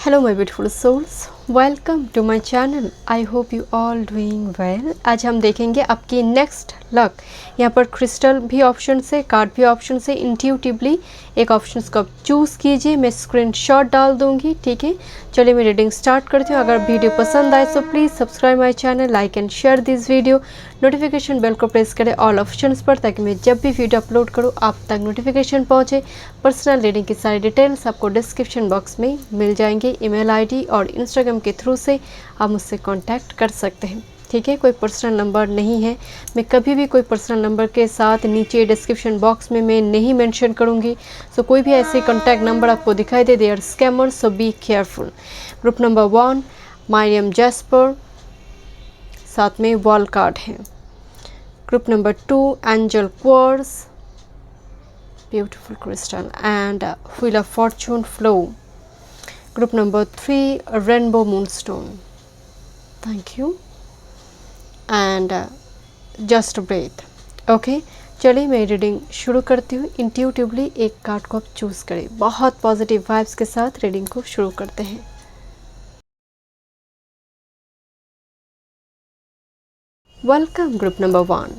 Hello my beautiful souls, welcome to my channel. I hope you all doing well. आज हम देखेंगे आपकी next luck. यहाँ पर क्रिस्टल भी ऑप्शन से, कार्ड भी ऑप्शन से, इंट्यूटिवली एक ऑप्शन को आप चूज़ कीजिए। मैं स्क्रीनशॉट डाल दूँगी, ठीक है। चलिए मैं रीडिंग स्टार्ट करती हूँ। अगर वीडियो पसंद आए तो please subscribe my channel, like and share this video. Notification bell को प्रेस करें ऑल ऑप्शंस पर, ताकि मैं जब भी वीडियो अपलोड करूँ आप तक नोटिफिकेशन पहुँचे। पर्सनल रीडिंग की सारी डिटेल्स आपको डिस्क्रिप्शन बॉक्स में मिल जाएंगे। ईमेल आईडी और इंस्टाग्राम के थ्रू से आप मुझसे कांटेक्ट कर सकते हैं, ठीक है। कोई पर्सनल नंबर नहीं है, मैं कभी भी कोई पर्सनल नंबर के साथ नीचे डिस्क्रिप्शन बॉक्स में मैं नहीं मेंशन करूंगी। सो कोई भी ऐसे कॉन्टैक्ट नंबर आपको दिखाई दे, they are scammer, so be careful. Group number 1 Mariam jasper, साथ में वॉल कार्ड है। Group number 2 angel quartz, beautiful crystal and wheel of fortune flow. Group number 3 rainbow moonstone, thank you and just breathe. Okay, चलिए मैं reading शुरू करती हूँ। Intuitively एक card को आप चूज़ करें। बहुत पॉजिटिव वाइब्स के साथ रीडिंग को शुरू करते हैं। Welcome group number 1।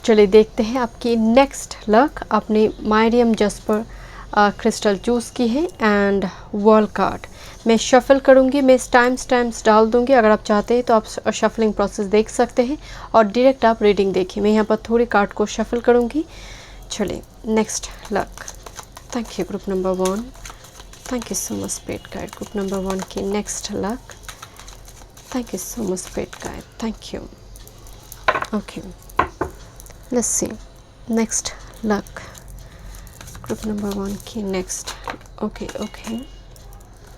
चलिए देखते हैं आपकी नेक्स्ट लक। आपने मारियम जस्पर क्रिस्टल चूज़ की है एंड वॉल कार्ड। मैं शफल करूँगी, मैं टाइम्स डाल दूँगी। अगर आप चाहते हैं तो आप शफलिंग प्रोसेस देख सकते हैं और डायरेक्ट आप रीडिंग देखिए। मैं यहाँ पर थोड़ी कार्ड को शफल करूँगी। चलिए next luck. Thank you group number 1, thank you so much spirit guide. Group number 1 की next luck. Thank you so much spirit guide, thank you. Okay, let's C next luck. Group number 1 की next, okay,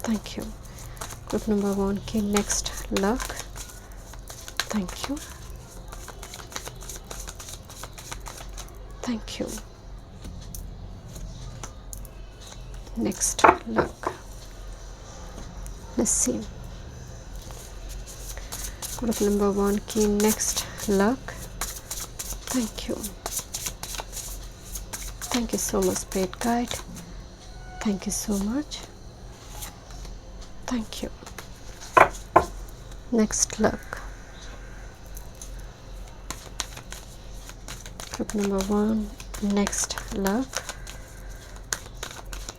thank you. Group number 1 की next luck, thank you, thank you. Next luck, let's see. Group number 1 की next luck, thank you, thank you so much spirit guide, thank you so much, thank you. Next luck. Group number 1, next luck,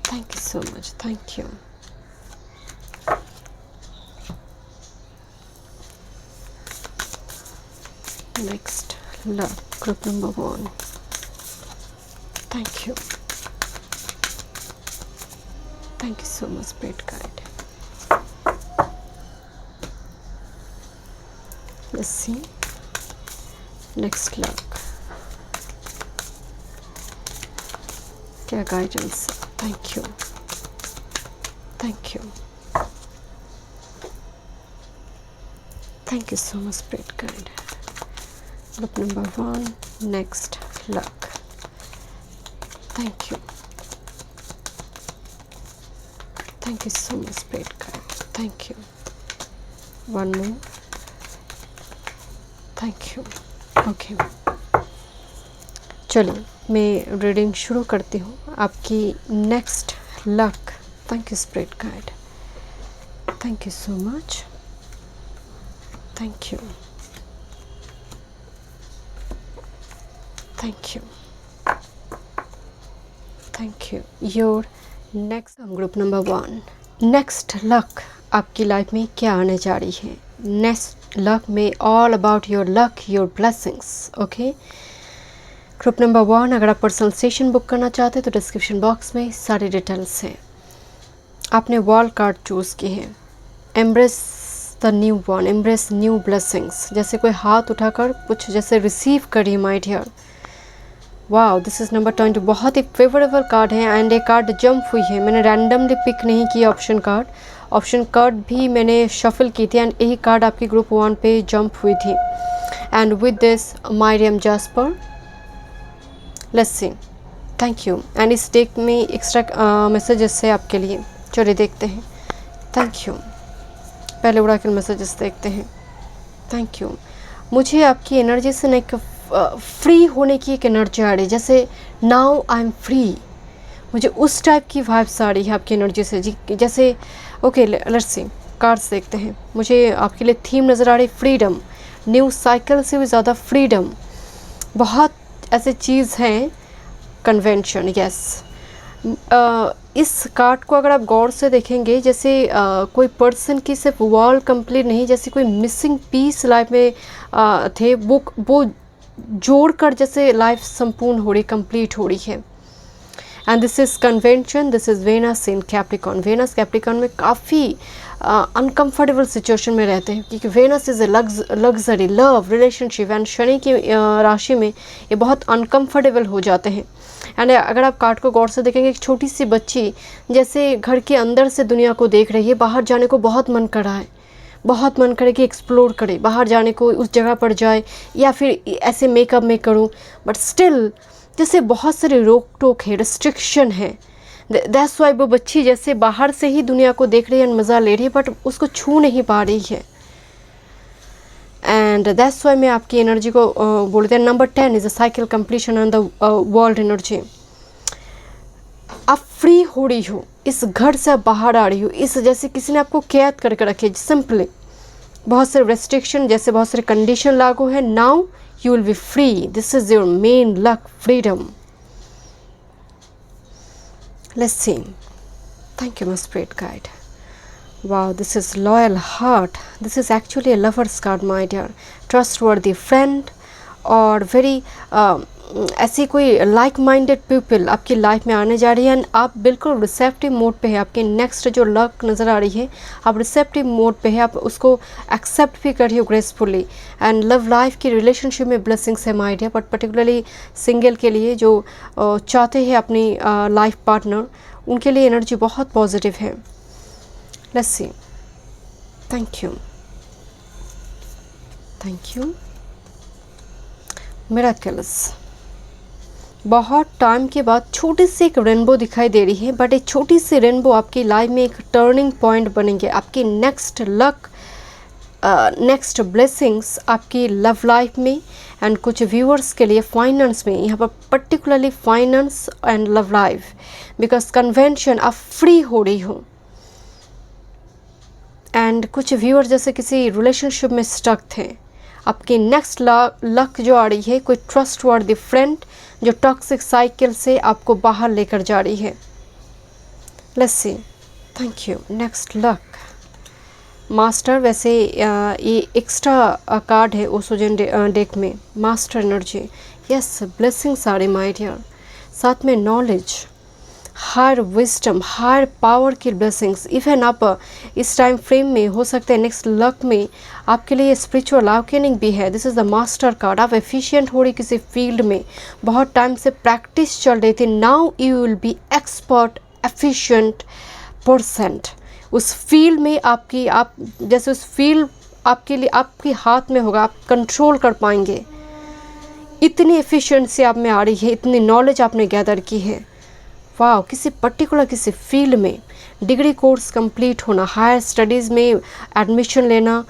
thank you so much, thank you. Next luck, group number 1, thank you, thank you so much spirit guide. Let's see next luck, क्या guidance. Thank you, thank you, thank you so much spirit guide. Group number 1, next luck, thank you, thank you so much spirit guide, thank you. One more, thank you. Okay, चलो मैं reading शुरू करती हूँ। आपकी next luck. Thank you spirit guide, thank you so much, thank you, thank you, thank you. Your next group number 1, next luck आपकी life में क्या आने जा रही है। नेक्स्ट लक में all about your luck, your blessings. Okay, group number 1, अगर आप पर्सनल सेशन बुक करना चाहते हैं तो डिस्क्रिप्शन बॉक्स में सारी डिटेल्स हैं। आपने वॉल कार्ड चूज़ की है। Embrace the new one, embrace new blessings. जैसे कोई हाथ उठाकर कुछ जैसे रिसीव करिए my dear. Wow, this is number 20। बहुत ही फेवरेबल कार्ड है एंड ये कार्ड जंप हुई है। मैंने रैंडमली पिक नहीं किया ऑप्शन कार्ड भी मैंने शफल की थी एंड यही कार्ड आपकी ग्रुप 1 पे जंप हुई थी। And with this mariam jasper, let's see, thank you. And इस डेक में एक्स्ट्रा मैसेजेस है आपके लिए। चलिए देखते हैं। Thank you. पहले ओरेकल मैसेजेस देखते हैं। Thank you. मुझे आपकी एनर्जी से एक फ्री होने की एक एनर्जी आ रही है, जैसे नाउ आई एम फ्री। मुझे उस टाइप की वाइब्स आ रही है आपकी एनर्जी से जी, जैसे ओके, लेट्स सी, कार्ड्स देखते हैं। मुझे आपके लिए थीम नज़र आ रही फ्रीडम, न्यू साइकिल से भी ज़्यादा फ्रीडम, बहुत ऐसे चीज़ हैं, कन्वेंशन, यस। इस कार्ड को अगर आप गौर से देखेंगे, जैसे कोई पर्सन की सिर्फ वॉल कंप्लीट नहीं, जैसे कोई मिसिंग पीस लाइफ में थे, वो जोड़कर जैसे लाइफ संपूर्ण हो रही, कंप्लीट हो रही है। And this is convention, this is Venus in Capricorn. Venus Capricorn में काफ़ी अनकम्फर्टेबल सिचुएशन में रहते हैं, क्योंकि Venus is a luxury, love, relationship, and Shani की राशि में ये बहुत अनकम्फर्टेबल हो जाते हैं। एंड अगर आप कार्ड को गौर से देखेंगे, एक छोटी सी बच्ची जैसे घर के अंदर से दुनिया को देख रही है, बाहर जाने को बहुत मन कर रहा है, बहुत मन करे कि एक्सप्लोर करे, बाहर जाने को, उस जगह पर जाए, या फिर ऐसे मेकअप में करूं, बट स्टिल जैसे बहुत सारे रोक टोक है, रिस्ट्रिक्शन है। दैट्स वाई वो बच्ची जैसे बाहर से ही दुनिया को देख रही है, मज़ा ले रही है, बट उसको छू नहीं पा रही है। एंड दैट्स वाई मैं आपकी एनर्जी को बोलते हैं। Number 10 is a cycle completion on the world energy. आप फ्री हो रही हो, इस घर से आप बाहर आ रही हो, इस जैसे किसी ने आपको कैद करके रखे सिंपली, बहुत सारे रेस्ट्रिक्शन, जैसे बहुत सारे कंडीशन लागू है। Now you will be free. This is your main luck, freedom. Let's see. Thank you, my spirit guide. Wow, this is loyal heart. This is actually a lover's card, my dear. Trustworthy friend और very ऐसी कोई like minded people आपकी life में आने जा रही है। And आप बिल्कुल रिसेप्टिव मोड पे है। आपके नेक्स्ट जो लक नज़र आ रही है, आप रिसेप्टिव मोड पे है, आप उसको एक्सेप्ट भी कर रही हो ग्रेसफुली। एंड लव लाइफ की रिलेशनशिप में ब्लेसिंग्स है my dear, but particularly single के लिए जो चाहते हैं अपनी लाइफ पार्टनर, उनके लिए एनर्जी बहुत पॉजिटिव है। Let's see. Thank you, thank you. Miracles, बहुत टाइम के बाद छोटी सी एक रेनबो दिखाई दे रही है, बट एक छोटी सी रेनबो आपकी लाइफ में एक टर्निंग पॉइंट बनेंगे। आपकी नेक्स्ट लक, नेक्स्ट ब्लेसिंग्स आपकी लव लाइफ में, एंड कुछ व्यूअर्स के लिए फाइनेंस में, यहाँ पर particularly finance and love life, because convention आप फ्री हो रही हो। एंड कुछ व्यूअर जैसे किसी रिलेशनशिप में स्टक थे, आपकी नेक्स्ट लक जो आ रही है, कोई ट्रस्टवर्दी फ्रेंड जो टॉक्सिक साइकिल से आपको बाहर लेकर जा रही है। Let's see. Thank you. Next luck, master. वैसे ये एक्स्ट्रा कार्ड है ओसोजन डेक में, मास्टर एनर्जी। यस, ब्लेसिंग्स आ रही माय डियर, साथ में knowledge, higher wisdom, higher power की ब्लेसिंग्स। इवन आप इस टाइम फ्रेम में हो सकते हैं नेक्स्ट लक में आपके लिए स्पिरिचुअल अवेकनिंग भी है। This is the master card. आप एफिशिएंट हो रही किसी फील्ड में, बहुत टाइम से प्रैक्टिस चल रही थी, now you will be expert, efficient percent उस फील्ड में। आपकी आप जैसे उस फील्ड आपके लिए आपके हाथ में होगा, आप कंट्रोल कर पाएंगे। इतनी एफिशिएंसी आप में आ रही है, इतनी नॉलेज आपने गैदर की है। वाह, किसी पर्टिकुलर किसी फील्ड में डिग्री कोर्स कंप्लीट होना, हायर स्टडीज़ में एडमिशन लेना,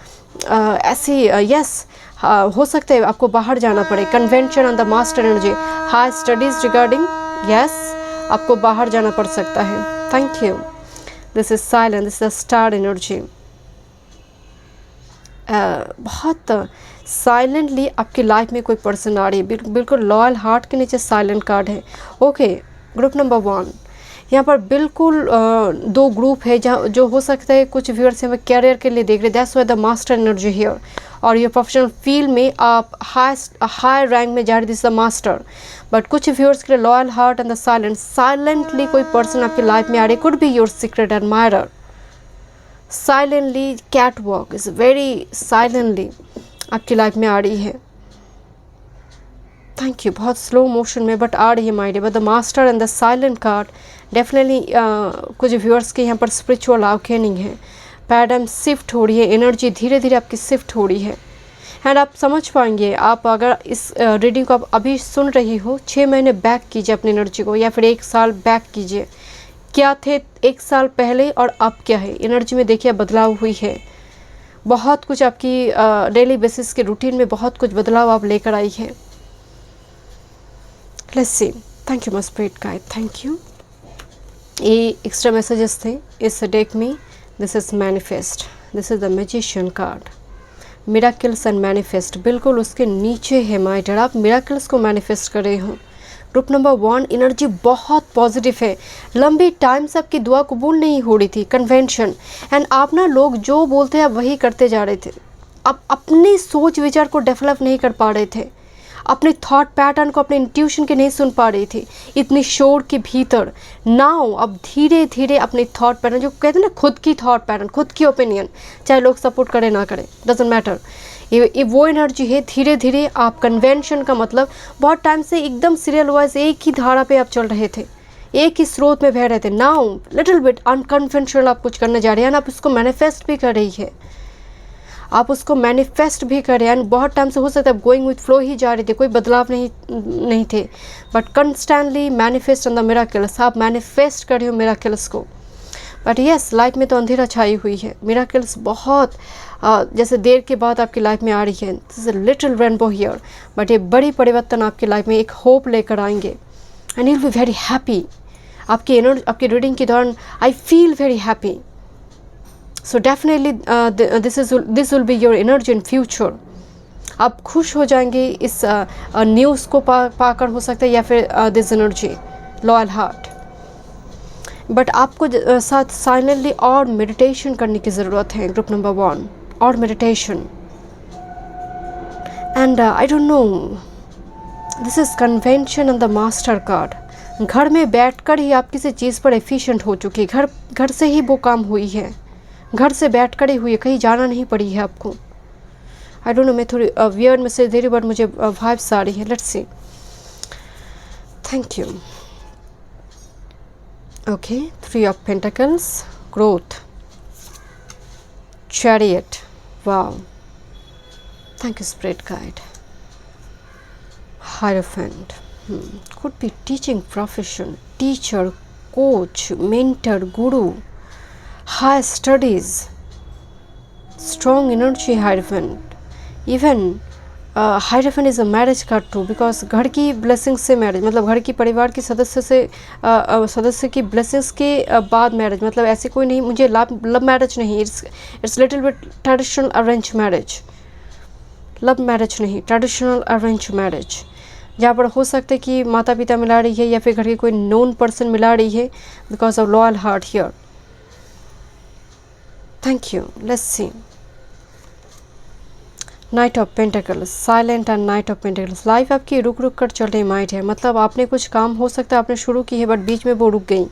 ऐसी यस हो सकता है आपको बाहर जाना पड़े। Convention on the master energy, higher studies regarding, yes आपको बाहर जाना पड़ सकता है। Thank you. This is silent, this is the star energy. बहुत साइलेंटली आपकी लाइफ में कोई पर्सन आ रही है, बिल्कुल लॉयल हार्ट के नीचे साइलेंट कार्ड है। ओके, ग्रुप नंबर 1, यहाँ पर बिल्कुल 2 ग्रुप है जहाँ जो हो सकता है कुछ व्यूअर्स हमें कैरियर के लिए देख रहे हैं। That's why the master energy here. और ये प्रोफेशनल फील्ड में आप हायर रैंक में जा रहे, दिस द मास्टर। बट कुछ व्यूअर्स के लिए loyal heart and the silent, silently कोई पर्सन आपकी लाइफ में आ रहे, could be your secret admirer. Silently cat walk is very silently आपकी लाइफ में आ रही है। Thank you. बहुत स्लो मोशन में बट आ रही है my dear. But the master and the silent card definitely कुछ व्यूअर्स के यहाँ पर स्पिरिचुअल अवेकनिंग है, पैराडाइम शिफ्ट हो रही है, एनर्जी धीरे धीरे आपकी शिफ्ट हो रही है। एंड आप समझ पाएंगे, आप अगर इस रीडिंग को आप अभी सुन रही हो, 6 महीने बैक कीजिए अपनी एनर्जी को, या फिर 1 साल बैक कीजिए। क्या थे 1 साल पहले और अब क्या है, एनर्जी में देखिए बदलाव हुई है। बहुत कुछ आपकी डेली बेसिस के रूटीन में बहुत कुछ बदलाव आप लेकर आई है। Let's see. Thank you my spirit guide, thank you. ये एक्स्ट्रा मैसेजेस थे इस डेक में। This is manifest, this is the magician card. Miracles and manifest बिल्कुल उसके नीचे है माय डियर, आप मिराकल्स को मैनिफेस्ट कर रहे हो। ग्रुप नंबर 1 एनर्जी बहुत पॉजिटिव है। लंबी टाइम से आपकी दुआ कबूल नहीं हो रही थी, कन्वेंशन, एंड आप ना लोग जो बोलते हैं आप वही करते जा रहे थे। आप अपनी सोच विचार को डेवलप नहीं कर पा रहे थे, अपने थॉट पैटर्न को, अपने इंट्यूशन के नहीं सुन पा रही थी इतनी शोर के भीतर। नाउ अब धीरे धीरे अपने थॉट पैटर्न, जो कहते हैं ना खुद की थॉट पैटर्न, खुद की ओपिनियन, चाहे लोग सपोर्ट करें ना करें, डजेंट मैटर, ये वो एनर्जी है। धीरे धीरे आप कन्वेंशन का मतलब बहुत टाइम से एकदम सीरियल वाइज एक ही धारा पे आप चल रहे थे, एक ही स्रोत में बह रहे थे। नाउ लिटिल बिट अनकन्वेंशनल आप कुछ करने जा रहे हैं, आप उसको मैनिफेस्ट भी कर रही है, आप उसको मैनिफेस्ट भी कर रहे हैं। बहुत टाइम से हो सकता है गोइंग विथ फ्लो ही जा रही थी, कोई बदलाव नहीं थे, but constantly manifest on the miracles, आप मैनिफेस्ट कर रहे हो मिराकल्स को। बट यस, लाइफ में तो अंधेरा छाई हुई है, मिराकल्स बहुत जैसे देर के बाद आपकी लाइफ में आ रही है। This is a little rainbow here, but ये बड़ी परिवर्तन आपकी लाइफ में एक होप लेकर आएंगे, and you will be very happy. आपकी रीडिंग के दौरान I feel very happy. So definitely this will be your energy in future. आप खुश हो जाएंगे इस न्यूज़ को पाकर, हो सकता है, या फिर this energy loyal heart. But आपको साथ साइलेंटली और मेडिटेशन करने की ज़रूरत है ग्रुप नंबर 1, और meditation. And I don't know, this is convention on the master card. घर में बैठकर ही आप किसी चीज़ पर एफिशिएंट हो चुकी है, घर से ही वो काम हुई है, घर से बैठकर ही हुई है, कहीं जाना नहीं पड़ी है आपको। आई डोंट नो, मैं थोड़ी वियर्ड मैसेज दे रही, बट मुझे वाइब्स आ रही है। Let's see. Thank you. Okay, 3 of Pentacles, growth, chariot, wow, thank you spirit guide, Hierophant, could be teaching profession, teacher, coach, mentor, guru, higher studies, strong energy Hierophant, even hierophant is a marriage card too, because घर की blessing से marriage, मतलब घर की परिवार के सदस्य की ब्लेसिंग्स के बाद मैरिज, मतलब ऐसे कोई नहीं, मुझे लव मैरिज नहीं, it's little bit traditional arrange marriage, love marriage नहीं, ट्रेडिशनल अरेंज मैरिज, जहाँ पर हो सकता है कि माता पिता मिला रही है या फिर घर के कोई नोन पर्सन मिला रही है, because of loyal heart here. Thank you. Let's see. Knight of pentacles, silent and night of pentacles. Life आपकी रुक रुक कर चल रही माइंड है, मतलब आपने कुछ काम हो सकता है आपने शुरू की है, बट बीच में वो रुक गई,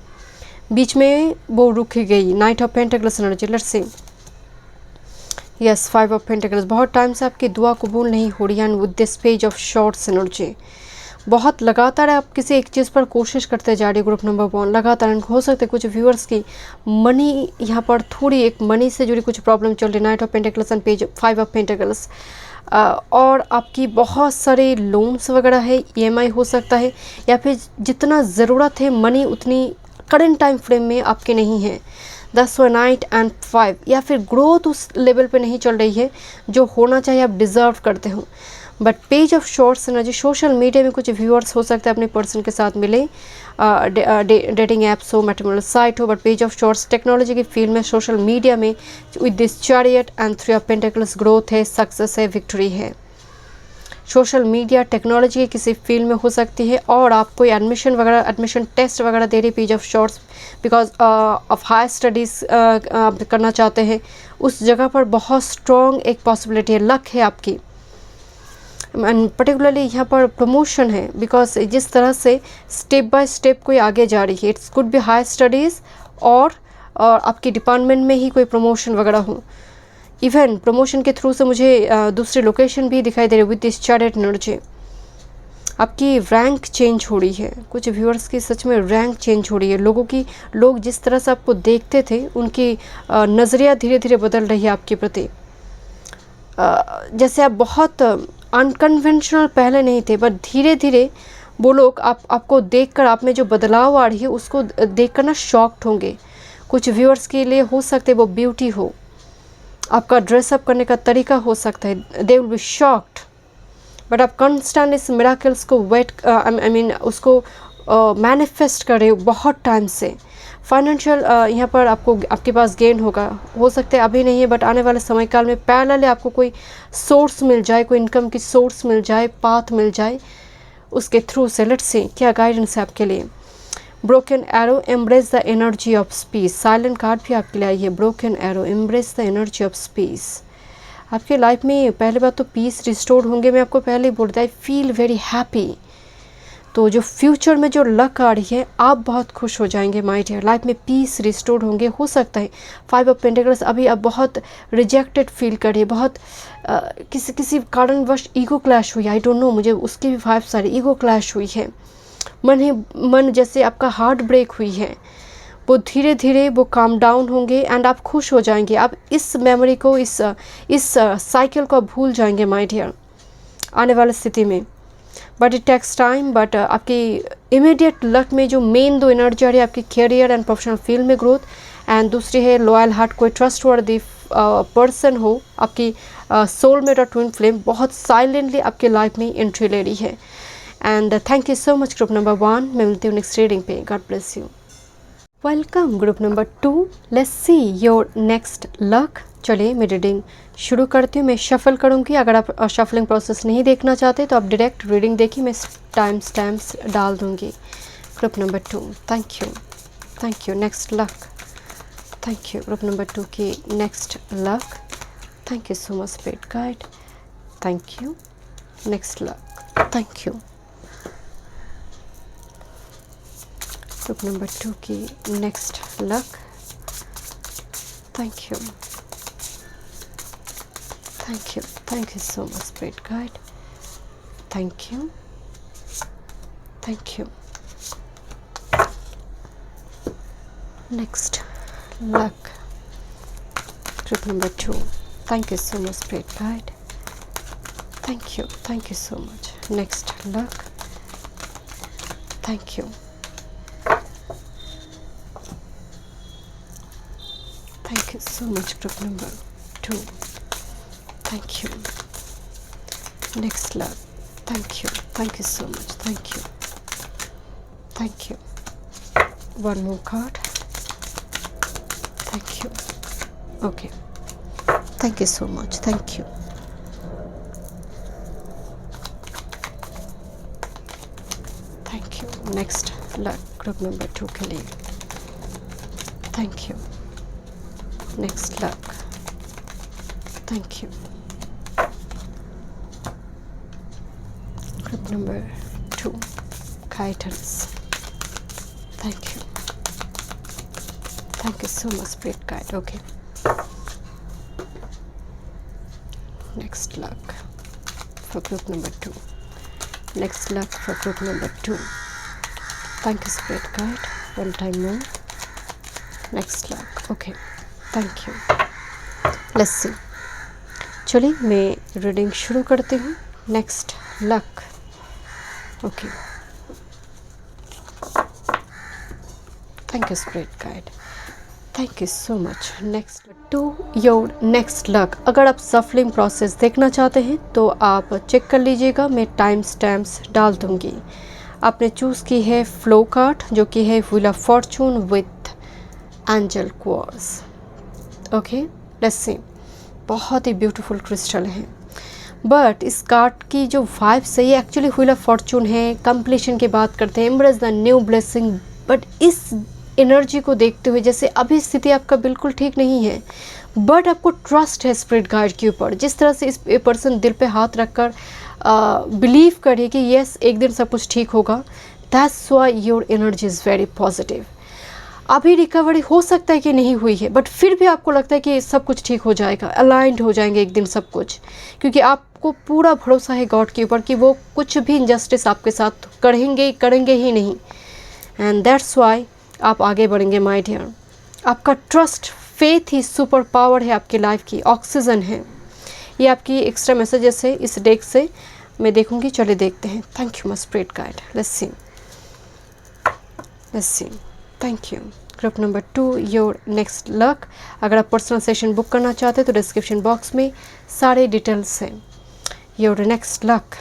बीच में वो रुक गई। Night of pentacles energy. Let's see. Yes, 5 of pentacles. बहुत टाइम से आपकी दुआ कबूल नहीं हो रही है, and with this page of shorts energy, बहुत लगातार आप किसी एक चीज़ पर कोशिश करते जा रही है ग्रुप नंबर 1, लगातार। हो सकता है कुछ व्यूअर्स की मनी यहाँ पर थोड़ी एक मनी से जुड़ी कुछ प्रॉब्लम चल रही है। Night of pentacles and page 5 of pentacles. और आपकी बहुत सारे लोन्स वगैरह है, EMI हो सकता है, या फिर जितना ज़रूरत है मनी उतनी करंट टाइम फ्रेम में आपके नहीं है। 10 नाइट एंड 5, या फिर ग्रोथ उस लेवल पे नहीं चल रही है जो होना चाहिए, आप डिज़र्व करते हो। But page of shorts energy, social media में कुछ व्यूअर्स हो सकते हैं अपने पर्सन के साथ मिले, डेटिंग ऐप्स हो, मैट्रिमोनियल साइट हो, but page of shorts technology की फील्ड में, सोशल मीडिया में, with this chariot and 3 of pentacles, growth है, सक्सेस है, विक्ट्री है। सोशल मीडिया टेक्नोलॉजी की किसी फील्ड में हो सकती है, और आप कोई एडमिशन वगैरह, एडमिशन टेस्ट वगैरह दे रही page of shorts, because of higher studies आप करना चाहते हैं, उस जगह पर बहुत स्ट्रॉन्ग एक पॉसिबिलिटी है, लक है आपकी। एंड पर्टिकुलरली यहाँ पर प्रमोशन है, बिकॉज जिस तरह से स्टेप बाय स्टेप कोई आगे जा रही है, it's could be higher studies, और आपकी डिपार्टमेंट में ही कोई प्रमोशन वगैरह हो। इवन प्रमोशन के थ्रू से मुझे दूसरी लोकेशन भी दिखाई दे रही है विद दिस चैरियट एनर्जी। आपकी रैंक चेंज हो रही है, कुछ व्यूअर्स की सच में रैंक चेंज हो रही है। लोग जिस तरह से आपको देखते थे, उनकी नज़रिया धीरे धीरे बदल रही है आपके प्रति। जैसे आप बहुत अनकन्वेंशनल पहले नहीं थे, बट धीरे धीरे वो लोग आपको देखकर, आप में जो बदलाव आ रही है उसको देखकर ना शॉक्ड होंगे। कुछ व्यूअर्स के लिए हो सकते वो ब्यूटी हो, आपका ड्रेसअप करने का तरीका हो सकता है, they will be shocked. But आप कॉन्स्टेंट इस मिराकल्स को उसको मैनिफेस्ट कर रहे हो बहुत टाइम से। फाइनेंशियल यहाँ पर आपको आपके पास गेन होगा, हो सकता है अभी नहीं है बट आने वाले समय काल में पैरेलल आपको कोई सोर्स मिल जाए, कोई इनकम की सोर्स मिल जाए, पाथ मिल जाए उसके थ्रू से। लेट्स सी क्या गाइडेंस है आपके लिए। Broken arrow, embrace the energy of peace. Silent card भी आपके लिए आई है। Broken arrow, embrace the energy of peace. आपके लाइफ में पहले बात तो पीस रिस्टोर्ड होंगे, मैं आपको पहले ही बोलता, आई फील वेरी हैप्पी। तो जो फ्यूचर में जो लक आ रही है, आप बहुत खुश हो जाएंगे माय डियर। लाइफ में पीस रिस्टोर्ड होंगे। हो सकता है 5 ऑफ पेंटिकल्स अभी आप बहुत रिजेक्टेड फील करिए, बहुत किसी कारणवश ईगो क्लैश हुई, आई डोंट नो, मुझे उसकी भी 5 सारी ईगो क्लैश हुई है। मन जैसे आपका हार्ट ब्रेक हुई है, वो धीरे धीरे वो काम डाउन होंगे एंड आप खुश हो जाएंगे। आप इस मेमोरी को, इस साइकिल को भूल जाएंगे माय डियर आने वाली स्थिति में। But it takes time. But आपकी इमीडिएट लक में जो मेन 2 एनर्जी आ रही है आपकी कैरियर एंड प्रोफेशनल फील्ड में ग्रोथ, एंड दूसरी है लॉयल हार्ट, कोई ट्रस्टवर्दी पर्सन हो, आपकी सोलमेट और ट्विन फ्लेम बहुत साइलेंटली आपके लाइफ में एंट्री ले रही है। And thank you so much group number 1। मैं मिलती हूँ नेक्स्ट रीडिंग पे। God bless you. Welcome group number 2। Let's see your next luck. चलिए मैं रीडिंग शुरू करती हूँ। मैं शफल करूँगी। अगर आप शफलिंग प्रोसेस नहीं देखना चाहते तो आप डायरेक्ट रीडिंग देखिए, मैं टाइम स्टैम्प्स डाल दूँगी। Group number 2, thank you, thank you. Next luck, thank you. Group number 2 की next luck, thank you so much spirit guide, thank you. Next luck, thank you. Group number 2 की next luck, thank you, thank you, thank you so much spirit guide, thank you, thank you. Next luck, group number 2, thank you so much spirit guide, thank you so much. Next luck, thank you, thank you so much group number 2, thank you। Next love, thank you so much, thank you। One more card, thank you, okay, thank you so much, thank you। Thank you। Next luck group number 2 के लिए, thank you। Next luck, thank you। Group number 2, guidance, thank you so much spirit guide, okay। Next luck for group number 2, next luck for group number 2, thank you spirit guide, one time more। Next luck, okay, thank you. Let's see, चलिए मैं reading शुरू करती हूँ। Next luck, okay, thank you spirit guide, thank you so much. Next to your next luck. अगर आप सफलिंग process देखना चाहते हैं तो आप चेक कर लीजिएगा, मैं टाइम स्टैम्प्स डाल दूँगी। आपने चूज़ की है फ्लो कार्ड, जो कि है wheel of Fortune with angel quartz, okay. Let's सी, बहुत ही ब्यूटीफुल क्रिस्टल है। बट इस कार्ड की जो वाइब्स है ये एक्चुअली व्हील ऑफ फॉर्चून है, कंप्लीशन की बात करते हैं, embrace the new blessing. But इस एनर्जी को देखते हुए जैसे अभी स्थिति आपका बिल्कुल ठीक नहीं है, बट आपको ट्रस्ट है स्पिरिट गाइड के ऊपर। जिस तरह से इस पर्सन दिल पे हाथ रखकर बिलीव करे कि यस एक दिन सब कुछ ठीक होगा, that's why your energy is very positive. अभी रिकवरी हो सकता है कि नहीं हुई है, बट फिर भी आपको लगता है कि सब कुछ ठीक हो जाएगा, अलाइंड हो जाएंगे एक दिन सब कुछ, क्योंकि आपको पूरा भरोसा है गॉड के ऊपर कि वो कुछ भी इनजस्टिस आपके साथ करेंगे ही नहीं। एंड दैट्स वाई आप आगे बढ़ेंगे माय डियर। आपका ट्रस्ट, फेथ ही सुपर पावर है आपकी लाइफ की, ऑक्सीजन है। ये आपकी एक्स्ट्रा मैसेजेस है इस डेक से मैं देखूंगी। चलिए देखते हैं। Thank you my spirit guide, let's see, thank you. Group number 2 your next luck. अगर आप पर्सनल सेशन बुक करना चाहते हैं तो डिस्क्रिप्शन बॉक्स में सारे डिटेल्स हैं। Your next luck,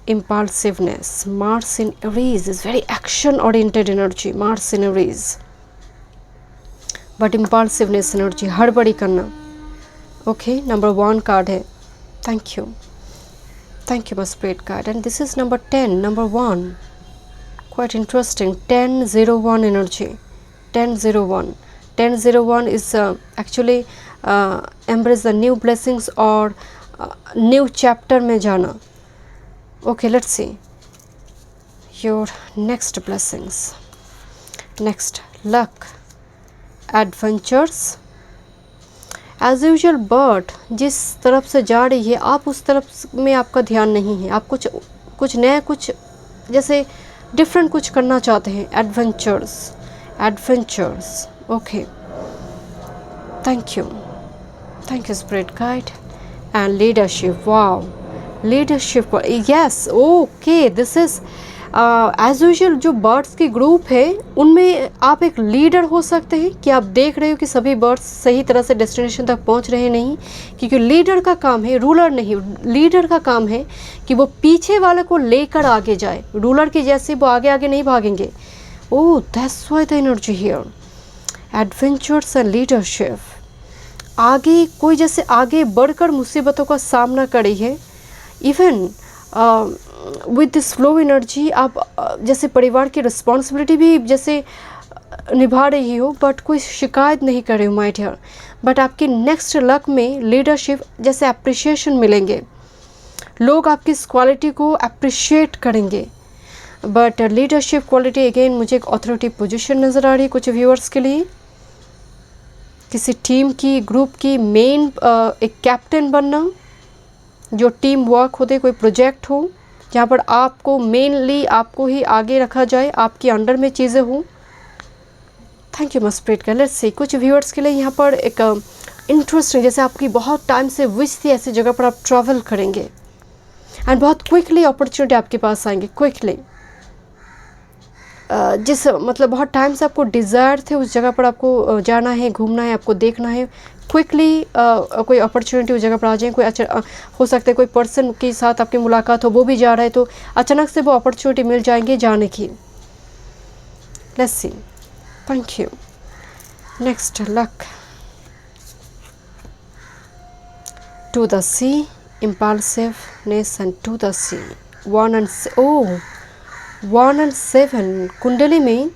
impulsiveness. Mars in Aries is very action oriented energy. Mars in Aries, but impulsiveness energy, हड़बड़ी करना. Okay, number 1 card है. Thank you my spirit guide. And this is number 10, number 1, quite interesting. 1001 energy. 1001 is actually embrace the new blessings or new chapter में जाना. Okay, let's see your next blessings, next luck, adventures. As usual bird जिस तरफ से जा रही है आप उस तरफ में आपका ध्यान नहीं है. आप कुछ नया, कुछ जैसे डिफरेंट कुछ करना चाहते हैं. Adventures. Okay, thank you spirit guide. And leadership. Wow, leadership. Yes, okay, this is as usual जो बर्ड्स की ग्रुप है उनमें आप एक लीडर हो सकते हैं कि आप देख रहे हो कि सभी बर्ड्स सही तरह से डेस्टिनेशन तक पहुंच रहे नहीं, क्योंकि लीडर का काम है, रूलर नहीं, लीडर का काम है कि वो पीछे वाले को लेकर आगे जाए. रूलर की जैसे वो आगे आगे नहीं भागेंगे. Oh, that's why the energy here. Adventures and leadership. आगे कोई जैसे आगे बढ़कर मुसीबतों का सामना कर रही है. Even with this flow energy आप जैसे परिवार की रिस्पॉन्सिबिलिटी भी जैसे निभा रही हो, बट कोई शिकायत नहीं कर रही हो माय डियर. बट आपकी नेक्स्ट लक में लीडरशिप जैसे अप्रिशिएशन मिलेंगे. लोग आपकी इस क्वालिटी को अप्रिशिएट करेंगे. बट लीडरशिप क्वालिटी अगेन मुझे एक ऑथोरिटी पोजीशन नज़र आ रही है कुछ व्यूअर्स के लिए. किसी टीम की, ग्रुप की मेन एक कैप्टन बनना, जो टीम वर्क होते, कोई प्रोजेक्ट हो जहाँ पर आपको मेनली आपको ही आगे रखा जाए, आपके अंडर में चीज़ें हों. Thank you my spirit guide. Let's सी कुछ व्यूअर्स के लिए यहाँ पर एक इंटरेस्टिंग, जैसे आपकी बहुत टाइम से विश थी ऐसी जगह पर आप ट्रैवल करेंगे एंड बहुत क्विकली अपॉर्चुनिटी आपके पास आएंगे. क्विकली जिस मतलब बहुत टाइम से आपको डिज़ायर थे उस जगह पर आपको जाना है, घूमना है, आपको देखना है. क्विकली कोई अपॉर्चुनिटी उस जगह पर आ जाए. कोई हो सकता है कोई पर्सन के साथ आपकी मुलाकात हो, वो भी जा रहा है, तो अचानक से वो अपॉर्चुनिटी मिल जाएंगे जाने की. Let's see. Thank you. Next luck. To the sea, impulsiveness and to the sea. 1 and 7 कुंडली में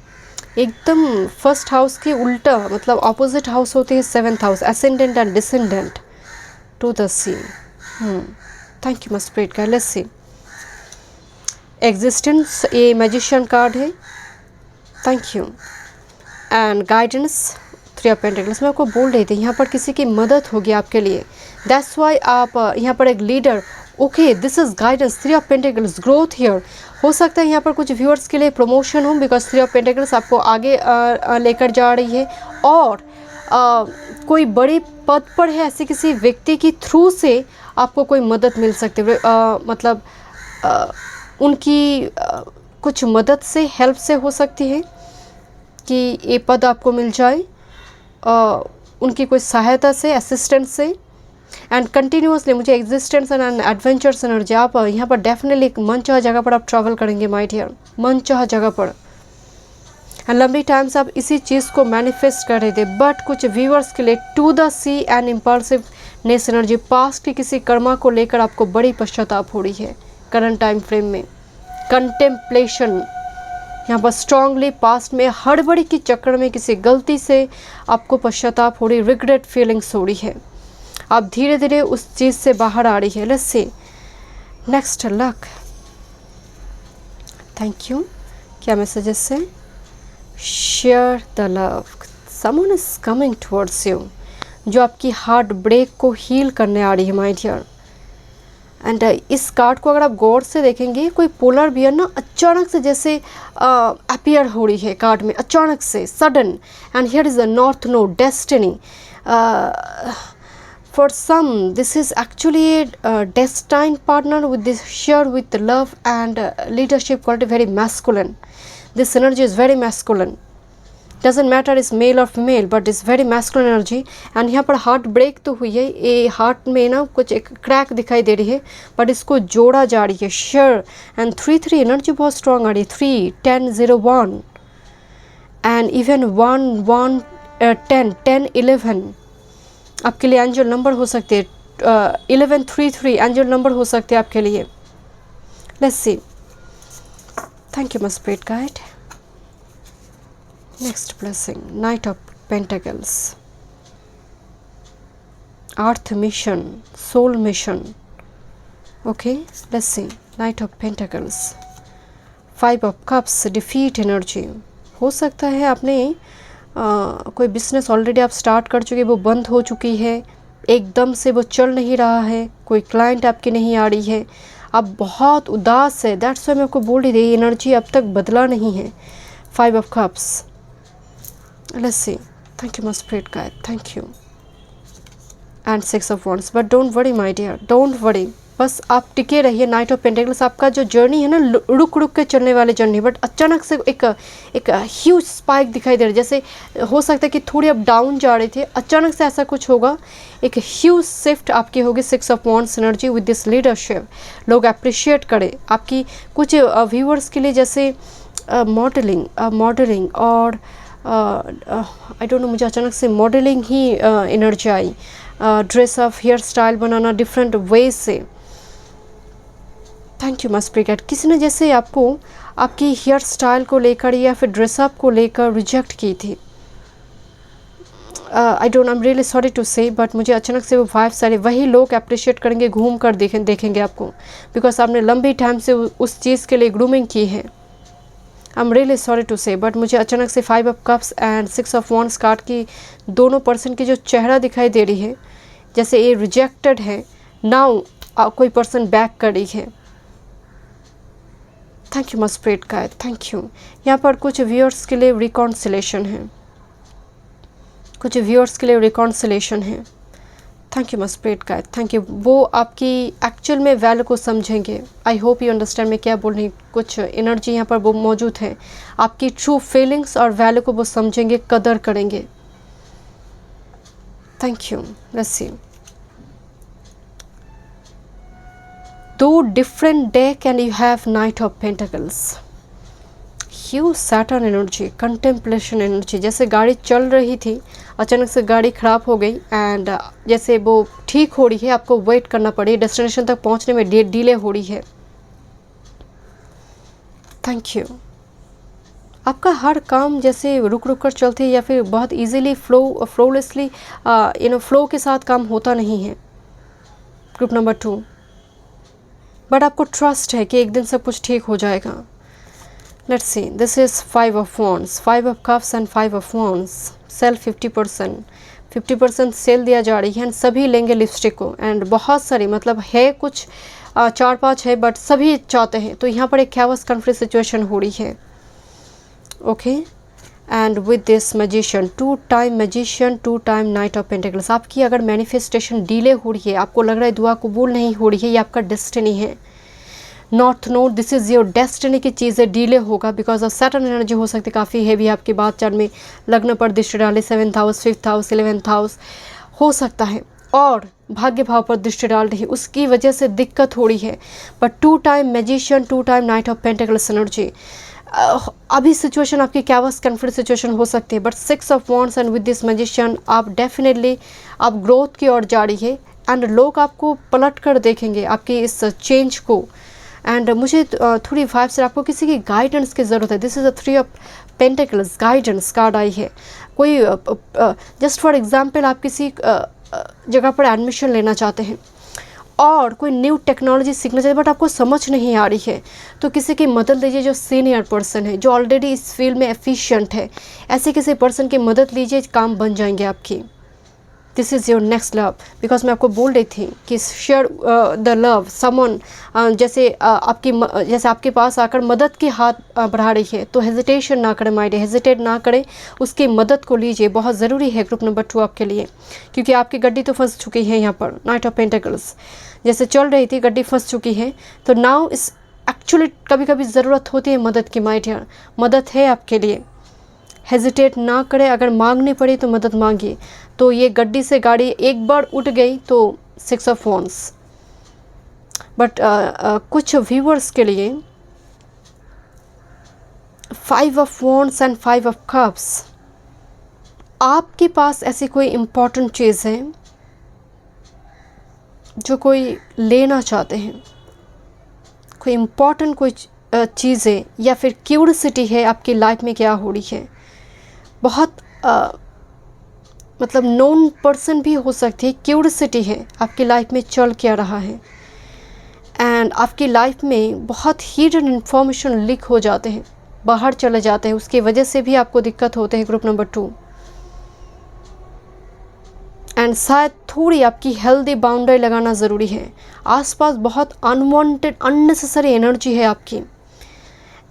एकदम फर्स्ट हाउस के उल्टा, मतलब ऑपोजिट हाउस होते हैं 7th house, ascendant and descendant. To the sea. Thank you my spirit guide. Let's see. Existence, ये magician card है. Thank you. And guidance, 3 of pentacles. मैं आपको बोल रही थी यहाँ पर किसी की मदद होगी आपके लिए. दैट्स वाई आप यहाँ पर एक leader. Okay, this is guidance. 3 of pentacles, growth here. हो सकता है यहाँ पर कुछ व्यूअर्स के लिए प्रमोशन हो, बिकॉज 3 ऑफ पेंटिकल्स आपको आगे लेकर जा रही है. और कोई बड़े पद पर है ऐसे किसी व्यक्ति की थ्रू से आपको कोई मदद मिल सकती है. मतलब उनकी कुछ मदद से, हेल्प से हो सकती है कि ये पद आपको मिल जाए. उनकी कोई सहायता से, असिस्टेंस से. एंड कंटिन्यूसली मुझे एग्जिस्टेंस एंड एडवेंचर्स एनर्जी. आप यहाँ पर डेफिनेटली एक मनचाहा जगह पर आप ट्रैवल करेंगे माय डियर, मनचाहा जगह पर. एंड लंबी टाइम से आप इसी चीज़ को मैनिफेस्ट कर रहे थे. बट कुछ व्यूअर्स के लिए to the sea and impulsiveness energy, past की किसी कर्मा को लेकर आपको बड़ी पश्चाताप हो रही है करंट टाइम फ्रेम में. कंटेम्पलेशन यहाँ पर स्ट्रांगली, पास्ट में हड़बड़ी की चक्कर में किसी गलती से आपको पश्चाताप हो रही, रिग्रेट फीलिंग्स हो रही है. आप धीरे धीरे उस चीज़ से बाहर आ रही है. Let's C. Next luck. Thank you. क्या मैसेजेस है? Share the love. Someone is coming towards you, जो आपकी हार्ट ब्रेक को हील करने आ रही है माय डियर. एंड इस कार्ड को अगर आप गौर से देखेंगे, कोई पोलर बियर ना अचानक से जैसे अपीयर हो रही है कार्ड में, अचानक से, sudden. And here is the north node, destiny. For some, this is actually a destined partner with this share with love and leadership quality, very masculine. This energy is very masculine. Doesn't matter is male और female, but is very masculine energy. And यहाँ पर heart break तो हुई है, ये heart में ना कुछ एक क्रैक दिखाई दे रही है, बट इसको जोड़ा जा रही है, श्योर। एंड 3-3 एनर्जी बहुत स्ट्रॉन्ग आ रही है, 3, 10, 0, 1 एंड इवन 1, 1, 10, 10, 11 आपके लिए एंजल नंबर हो सकते हैं। 11, 3, 3 एंजल नंबर हो सकते हैं आपके लिए। Let's see. Thank you my spirit guide. Next blessing, knight of pentacles, earth mission, soul mission. Okay, let's see. Knight of pentacles, 5 of cups, defeat energy. हो सकता है आपने कोई बिजनेस ऑलरेडी आप स्टार्ट कर चुके, वो बंद हो चुकी है, एकदम से वो चल नहीं रहा है, कोई क्लाइंट आपकी नहीं आ रही है, आप बहुत उदास है। दैट्स वाई मैं आपको बोल रही थी, एनर्जी अब तक बदला नहीं है। 5 of cups, let's see. Thank you my spirit guide, thank you. And 6 of wands, but don't worry my dear, don't worry, बस आप टिके रहिए। नाइट ऑफ पेंटिकल्स, आपका जो जर्नी है ना, रुक रुक के चलने वाले जर्नी, बट अचानक से एक ह्यूज स्पाइक दिखाई दे रहा है। जैसे हो सकता है कि थोड़ी अब डाउन जा रहे थे, अचानक से ऐसा कुछ होगा, एक ह्यूज शिफ्ट आपकी होगी। 6 of wands energy with this leadership, लोग अप्रिशिएट करें आपकी। कुछ व्यूअर्स के लिए जैसे मॉडलिंग और आई डोंट नो, मुझे अचानक से मॉडलिंग ही एनर्जी आई। ड्रेसअप, हेयर स्टाइल बनाना डिफरेंट वे से। Thank you my spirit guide. किसी ने जैसे आपको आपकी हेयर स्टाइल को लेकर या फिर ड्रेसअप को लेकर रिजेक्ट की थी। I don't, I am really sorry to say, but मुझे अचानक से वो वाइब्स आ रही। वही लोग अप्रिशिएट करेंगे, घूम कर देखेंगे आपको, बिकॉज आपने लंबी टाइम से उस चीज़ के लिए ग्रूमिंग की है। I am really sorry to say, but मुझे अचानक से 5 of cups and 6 of wands card की दोनों पर्सन की जो चेहरा दिखाई दे रही है, जैसे ये रिजेक्टेड है, नाउ कोई पर्सन बैक कर रही है। Thank you my spirit guide, thank you. यहाँ पर कुछ व्यूअर्स के लिए रिकॉन्सिलेशन है, कुछ व्यूअर्स के लिए रिकॉन्सिलेशन है। Thank you my spirit guide, thank you. वो आपकी एक्चुअल में वैल्यू को समझेंगे। आई होप यू अंडरस्टैंड मैं क्या बोल रही हूँ। कुछ एनर्जी यहाँ पर वो मौजूद है, आपकी ट्रू फीलिंग्स और वैल्यू को वो समझेंगे, कदर करेंगे। Thank you. Let's C. 2 different deck and you have Knight of Pentacles, huge Saturn energy, contemplation energy। जैसे गाड़ी चल रही थी, अचानक से गाड़ी ख़राब हो गई एंड जैसे वो ठीक हो रही है, आपको वेट करना पड़ी, डेस्टिनेशन तक पहुंचने में डिले हो रही है। Thank you. आपका हर काम जैसे रुक रुक कर चलती है या फिर बहुत इजीली फ्लोलेसली फ्लो के साथ काम होता नहीं है। ग्रुप नंबर 2, बट आपको ट्रस्ट है कि एक दिन सब कुछ ठीक हो जाएगा। Let's see, this is 5 of wands, 5 of cups and 5 of wands. Sale 50% sale दिया जा रही है एंड सभी लेंगे लिपस्टिक को। एंड बहुत सारी, मतलब है कुछ 4-5 है, बट सभी चाहते हैं। तो यहाँ पर एक कैओस कॉन्फ्लिक्ट सिचुएशन हो रही है। Okay, and with this magician, 2 time magician, 2 time night of pentacles. आपकी अगर मैनिफेस्टेशन डिले हो रही है, आपको लग रहा है दुआ कबूल नहीं हो रही है, ये आपका डेस्टिनी है। North note, this is your destiny की चीज़ें डिले होगा बिकॉज ऑफ सैटर्न एनर्जी हो सकती है काफ़ी हैवी आपकी बात चार्ट में। लग्न पर दृष्टि डाले, 7th house, 5th house, 11th house हो सकता है, और भाग्य भाव पर दृष्टि डाल रही है, उसकी वजह से दिक्कत हो रही है। But 2 time magician, 2 time night of pentacles energy, अभी सिचुएशन आपकी कैओस कॉन्फ्लिक्ट सिचुएशन हो सकती है, but 6 of wands and with this magician आप डेफिनेटली आप ग्रोथ की ओर जा रही है एंड लोग आपको पलट कर देखेंगे आपकी इस चेंज को। एंड मुझे थोड़ी वाइब से आपको किसी की गाइडेंस की ज़रूरत है। This is a 3 of pentacles, guidance card आई है। कोई जस्ट फॉर एग्जांपल आप किसी जगह पर एडमिशन लेना चाहते हैं और कोई न्यू टेक्नोलॉजी सीखना चाहते हैं, बट आपको समझ नहीं आ रही है, तो किसी की मदद लीजिए जो सीनियर पर्सन है, जो ऑलरेडी इस फील्ड में एफिशिएंट है। ऐसे किसी पर्सन की मदद लीजिए, काम बन जाएंगे आपकी। This is your next love, because मैं आपको बोल रही थी कि शेयर द लव समवन, जैसे आपके पास आकर मदद की हाथ बढ़ा रही है, तो हेजिटेशन ना करें माय डियर, हेजिटेट ना करें, उसकी मदद को लीजिए, बहुत ज़रूरी है ग्रुप नंबर 2 आपके लिए, क्योंकि आपकी गड्डी तो फंस चुकी है यहाँ पर। नाइट ऑफ पेंटिकल्स जैसे चल रही थी, गड्डी फंस चुकी है, तो नाउ इस एक्चुअली कभी कभी ज़रूरत होती है मदद की माय डियर, मदद है आपके लिए, हेजिटेट ना करें, अगर मांगनी पड़े तो मदद मांगिए। तो ये गड्डी से गाड़ी एक बार उठ गई तो 6 ऑफ वॉन्ड्स। बट कुछ व्यूअर्स के लिए 5 of wands and 5 of cups. आपके पास ऐसी कोई इम्पॉर्टेंट चीज़ है जो कोई लेना चाहते हैं, कोई इम्पॉर्टेंट कोई चीज़ें या फिर क्यूरियोसिटी है आपकी लाइफ में क्या हो रही है। बहुत मतलब नोन पर्सन भी हो सकती है, क्यूरियोसिटी है आपकी लाइफ में चल क्या रहा है। एंड आपकी लाइफ में बहुत हिडन इन्फॉर्मेशन लीक हो जाते हैं, बाहर चले जाते हैं, उसकी वजह से भी आपको दिक्कत होते हैं ग्रुप नंबर 2। एंड शायद थोड़ी आपकी हेल्दी बाउंड्री लगाना ज़रूरी है। आसपास बहुत अनवांटेड अननेसेसरी एनर्जी है आपकी।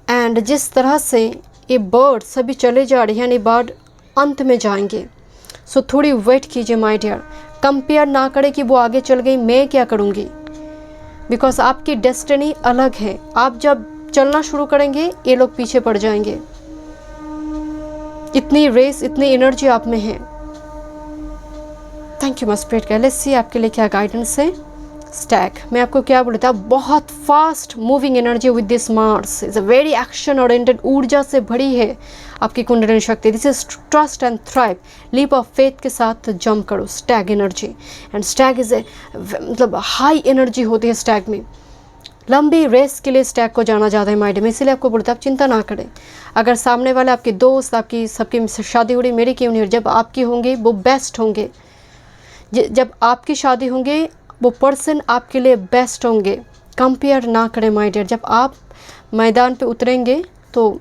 एंड जिस तरह से ये बर्ड सभी चले जा रहे हैं, यानी बर्ड अंत में जाएंगे। सो थोड़ी वेट कीजिए माय डियर। कंपेयर ना करें कि वो आगे चल गई, मैं क्या करूँगी, बिकॉज आपकी डेस्टिनी अलग है। आप जब चलना शुरू करेंगे ये लोग पीछे पड़ जाएंगे। इतनी रेस, इतनी एनर्जी आप में है। थैंक यू मस्प्रेट का। लेट्स सी आपके लिए क्या गाइडेंस है। स्टैग, मैं आपको क्या बोलता था, बहुत fast moving energy with this Mars is a very action oriented, ऊर्जा से भरी है आपकी कुंडलिनी शक्ति। This is trust and thrive, leap of faith के साथ जंप करो। Stag energy, and stag is a मतलब हाई एनर्जी होती है स्टैग में। लंबी रेस के लिए स्टैग को जाना जाता है माइंड में, इसीलिए आपको बोलता है आप चिंता ना करें। अगर सामने वाले आपके दोस्त, आपकी सबकी शादी हो रही, मेरी क्यों नहीं हो रही, जब आपकी होंगे वो बेस्ट होंगे। जब आपकी शादी होंगे वो पर्सन आपके लिए बेस्ट होंगे। कंपेयर ना करें माय डियर। जब आप मैदान पे उतरेंगे तो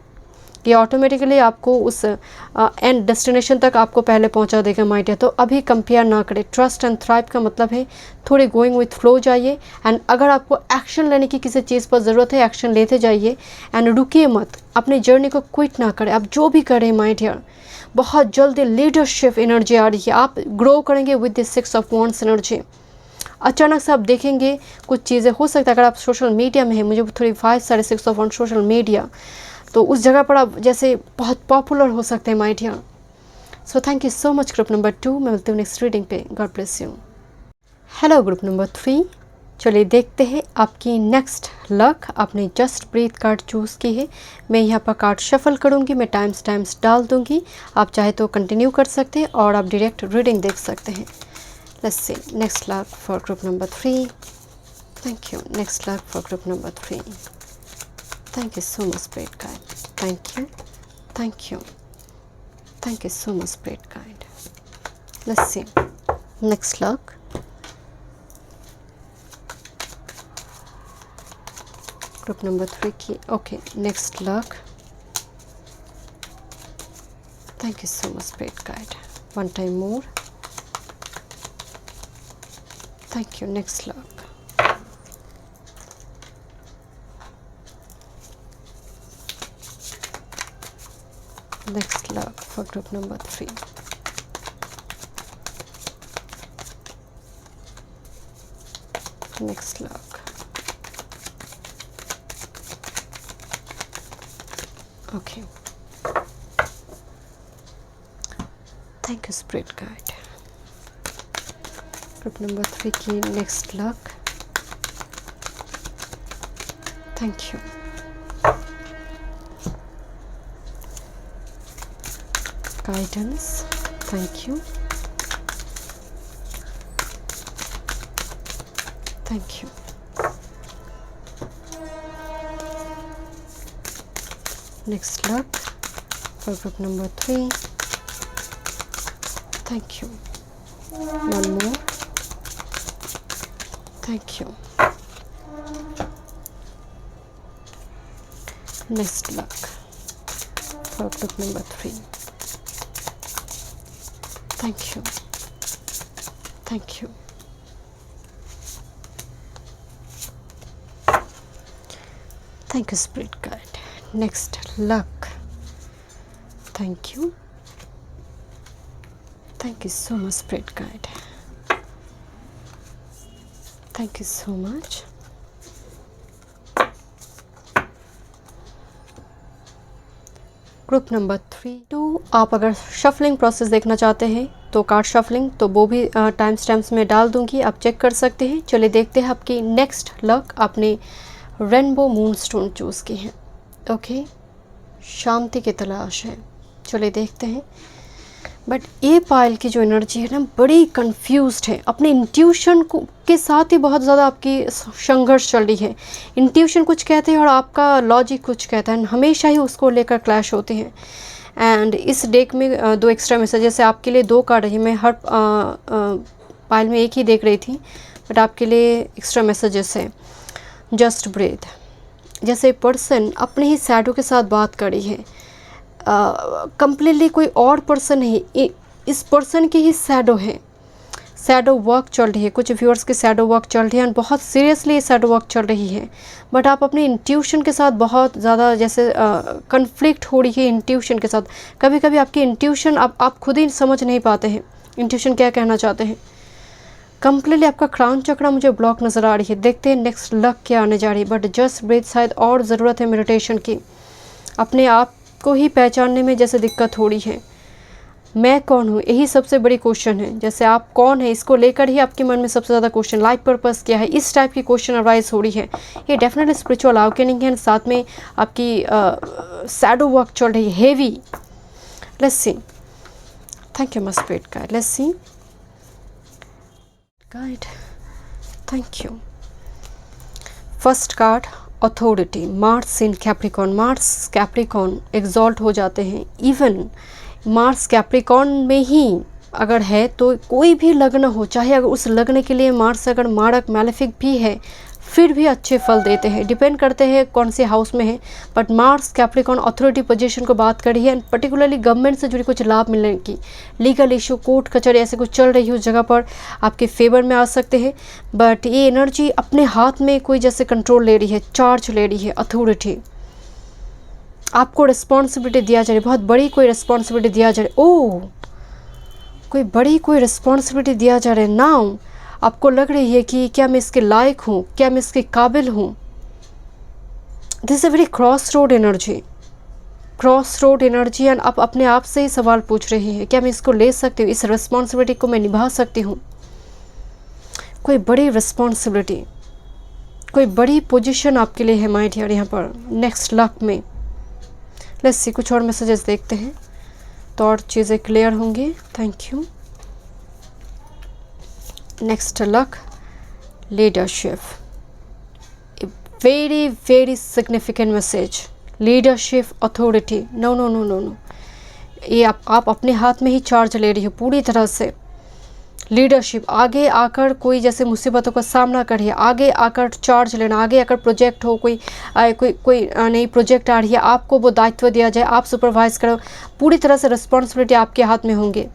ये ऑटोमेटिकली आपको उस एंड डेस्टिनेशन तक आपको पहले पहुंचा देगा माय डियर। तो अभी कंपेयर ना करें। ट्रस्ट एंड थ्राइव का मतलब है थोड़ी गोइंग विथ फ्लो जाइए। एंड अगर आपको एक्शन लेने की किसी चीज़ पर ज़रूरत है, एक्शन लेते जाइए एंड रुकिए मत। अपनी जर्नी को क्विट ना करें। आप जो भी करें माय डियर, बहुत जल्दी लीडरशिप एनर्जी आ रही है। आप ग्रो करेंगे with this 6 of wands energy. अचानक से आप देखेंगे कुछ चीज़ें हो सकता है, अगर आप सोशल मीडिया में हैं, मुझे थोड़ी 5 साढ़े 6 ऑफ वॉन्ड्स सोशल मीडिया, तो उस जगह पर आप जैसे बहुत पॉपुलर हो सकते हैं my dear. So thank you so much group number 2। मैं मिलती हूँ नेक्स्ट रीडिंग पे। God bless you. Hello group number 3, चलिए देखते हैं आपकी नेक्स्ट लक। आपने जस्ट ब्रीथ कार्ड चूज़ की है। मैं यहाँ पर कार्ड शफल करूँगी, मैं टाइम्स डाल दूँगी। आप चाहे तो कंटिन्यू कर सकते हैं और आप डायरेक्ट रीडिंग देख सकते हैं। Let's see next luck for group number 3। Thank you. Next luck for group number 3। Thank you so much spirit guide. Thank you, thank you, thank you so much spirit guide. Let's C next luck. Group number 3 की okay next luck. Thank you so much spirit guide. One time more. Thank you. Next luck. Next luck for group number 3. Next luck. Okay. Thank you spirit guide. Group number 3 की next luck. Thank you. Guidance. Thank you. Thank you. Next luck for group number 3. Thank you. One more. Thank you. Next luck for group number 3. Thank you. Thank you. Thank you, Spirit Guide. Next luck. Thank you. Thank you so much, Spirit Guide. Thank you so much. Group number 3 आप अगर shuffling process देखना चाहते हैं तो card shuffling तो वो भी time stamps में डाल दूंगी, आप चेक कर सकते हैं। चलिए देखते हैं आपकी नेक्स्ट लक। आपने रेनबो मून स्टोन चूज़ की है। ओके, शांति की तलाश है। चलिए देखते हैं। बट ये पायल की जो एनर्जी है ना, बड़ी कंफ्यूज्ड है। अपने इंट्यूशन को के साथ ही बहुत ज़्यादा आपकी संघर्ष चल रही है। इंट्यूशन कुछ कहते हैं और आपका लॉजिक कुछ कहता है, हमेशा ही उसको लेकर क्लैश होते हैं। एंड इस डेक में दो एक्स्ट्रा मैसेज, जैसे आपके लिए दो कार्ड है, मैं हर पायल में एक ही देख रही थी, बट आपके लिए एक्स्ट्रा मैसेजेस है। जस्ट ब्रीथ, जैसे पर्सन अपने ही शैडो के साथ बात करी है, कंप्लीटली कोई और पर्सन नहीं, इस पर्सन की ही शैडो है। शैडो वर्क चल रही है, कुछ व्यूअर्स की शैडो वर्क चल रही है, और बहुत सीरियसली शैडो वर्क चल रही है। बट आप अपने इंट्यूशन के साथ बहुत ज़्यादा जैसे कन्फ्लिक्ट हो रही है इंट्यूशन के साथ। कभी कभी आपकी इंट्यूशन आप खुद ही समझ नहीं पाते हैं इंट्यूशन क्या कहना चाहते हैं। कंप्लीटली आपका क्राउन चक्रा मुझे ब्लॉक नज़र आ रही है। देखते हैं नेक्स्ट लक क्या आने जा रही है। बट जस्ट ब्रीथ, शायद और ज़रूरत है मेडिटेशन की। अपने आप को ही पहचानने में जैसे दिक्कत हो रही है। मैं कौन हूँ, यही सबसे बड़ी क्वेश्चन है। जैसे आप कौन है, इसको लेकर ही आपके मन में सबसे ज़्यादा क्वेश्चन, लाइफ पर्पस क्या है, इस टाइप की क्वेश्चन अराइज हो रही है। ये डेफिनेटली स्पिरिचुअल अवेकनिंग है, साथ में आपकी शैडो वर्क चल रही है heavy. Let's see. Thank you my spirit guide. Let's C guide, thank you. First card authority, Mars in Capricorn. Mars Capricorn exalt हो जाते हैं। इवन मार्स कैप्रिकॉन में ही अगर है तो कोई भी लग्न हो, चाहे अगर उस लग्न के लिए मार्स अगर मारक मैलेफिक भी है, फिर भी अच्छे फल देते हैं। डिपेंड करते हैं कौन से हाउस में है। But Mars Capricorn authority position को बात करी है, एंड पर्टिकुलरली गवर्नमेंट से जुड़ी कुछ लाभ मिलने की, लीगल इशू, कोर्ट कचहरी ऐसे कुछ चल रही है उस जगह पर आपके फेवर में आ सकते हैं। बट ये एनर्जी अपने हाथ में कोई जैसे कंट्रोल ले रही है, चार्ज ले रही है, अथॉरिटी। आपको रिस्पॉन्सिबिलिटी दिया जा रही है, बहुत बड़ी कोई रिस्पॉन्सिबिलिटी दिया जा रही है। ओह, कोई बड़ी कोई रिस्पॉन्सिबिलिटी दिया जा रहा है। नाउ आपको लग रही है कि क्या मैं इसके लायक हूँ, क्या मैं इसके काबिल हूँ। This is a very cross road energy, cross road energy. And आप अपने आप से ही सवाल पूछ रहे हैं, क्या मैं इसको ले सकती हूँ, इस रिस्पॉन्सिबिलिटी को मैं निभा सकती हूँ। कोई बड़ी रिस्पॉन्सिबिलिटी, कोई बड़ी पोजीशन आपके लिए है माय डियर यहाँ पर नेक्स्ट लक में। लेट्स सी, कुछ और मैसेजेस देखते हैं तो और चीज़ें क्लियर होंगी। Thank you. Next luck leadership, very very significant message. Leadership, authority, no no no no no, ये आप अपने हाथ में ही चार्ज ले रही हो पूरी तरह से। लीडरशिप, आगे आकर कोई जैसे मुसीबतों का सामना करिए, आगे आकर चार्ज लेना, आगे आकर प्रोजेक्ट हो, कोई नई प्रोजेक्ट आ रही है, आपको वो दायित्व दिया जाए, आप सुपरवाइज करो, पूरी तरह से रिस्पॉन्सिबिलिटी आपके हाथ में होंगे।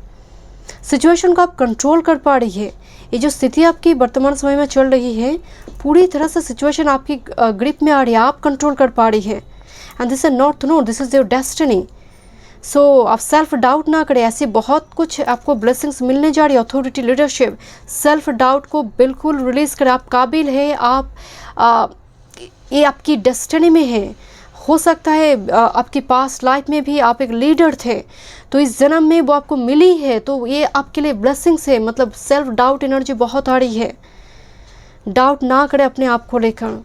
सिचुएशन को आप कंट्रोल कर पा रही है। ये जो स्थिति आपकी वर्तमान समय में चल रही है, पूरी तरह से सिचुएशन आपकी ग्रिप में आ रही है, आप कंट्रोल कर पा रही है। And this is not no, this is your destiny. So आप सेल्फ डाउट ना करें, ऐसे बहुत कुछ आपको ब्लेसिंग्स मिलने जा रही है। अथॉरिटी, लीडरशिप, सेल्फ डाउट को बिल्कुल रिलीज़ करें। आप काबिल है, ये आपकी डेस्टिनी में है। हो सकता है आपकी पास्ट लाइफ में भी आप एक लीडर थे, तो इस जन्म में वो आपको मिली है, तो ये आपके लिए ब्लेसिंग्स है। मतलब सेल्फ डाउट एनर्जी बहुत आ रही है। डाउट ना करें अपने आप को लेकर।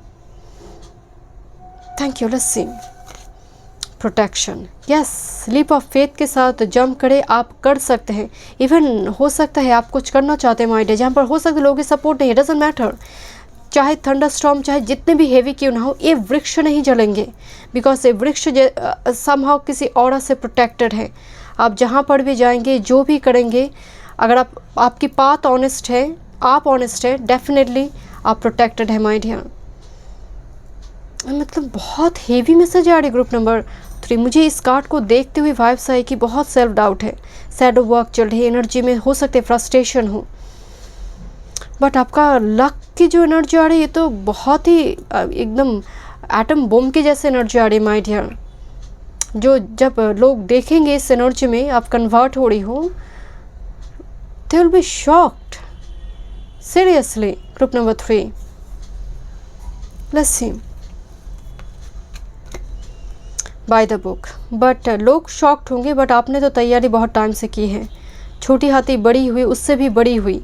Thank you. Let's see, protection, yes, leap of faith के साथ जंप करें, आप कर सकते हैं। इवन हो सकता है आप कुछ करना चाहते हैं माइंड, जहाँ पर हो सकता है लोगों की सपोर्ट नहीं है, डजंट मैटर। चाहे थंडरस्टॉर्म, चाहे जितने भी हेवी क्यों ना हो, ये वृक्ष नहीं जलेंगे, बिकॉज ये वृक्ष समहाउ किसी और से प्रोटेक्टेड है। आप जहाँ पर भी जाएंगे, जो भी करेंगे, अगर आपकी पाथ ऑनेस्ट है, आप ऑनेस्ट है, डेफिनेटली आप प्रोटेक्टेड है माइंड। यहाँ मतलब बहुत हेवी मैसेज आ रही ग्रुप नंबर 3। मुझे इस कार्ड को देखते हुए वाइब्स आई कि बहुत सेल्फ डाउट है, शैडो वर्क चल रही है, एनर्जी में हो सकते फ्रस्ट्रेशन हो। बट आपका लक की जो एनर्जी आ रही है तो बहुत ही एकदम एटम बम की जैसे एनर्जी आ रही है माय डियर। जो जब लोग देखेंगे इस एनर्जी में आप कन्वर्ट हो रही हो, they will be shocked seriously. Group number 3, let's see, bye the book. But लोग शॉक्ड होंगे, बट आपने तो तैयारी बहुत टाइम से की है। छोटी हाथी बड़ी हुई, उससे भी बड़ी हुई,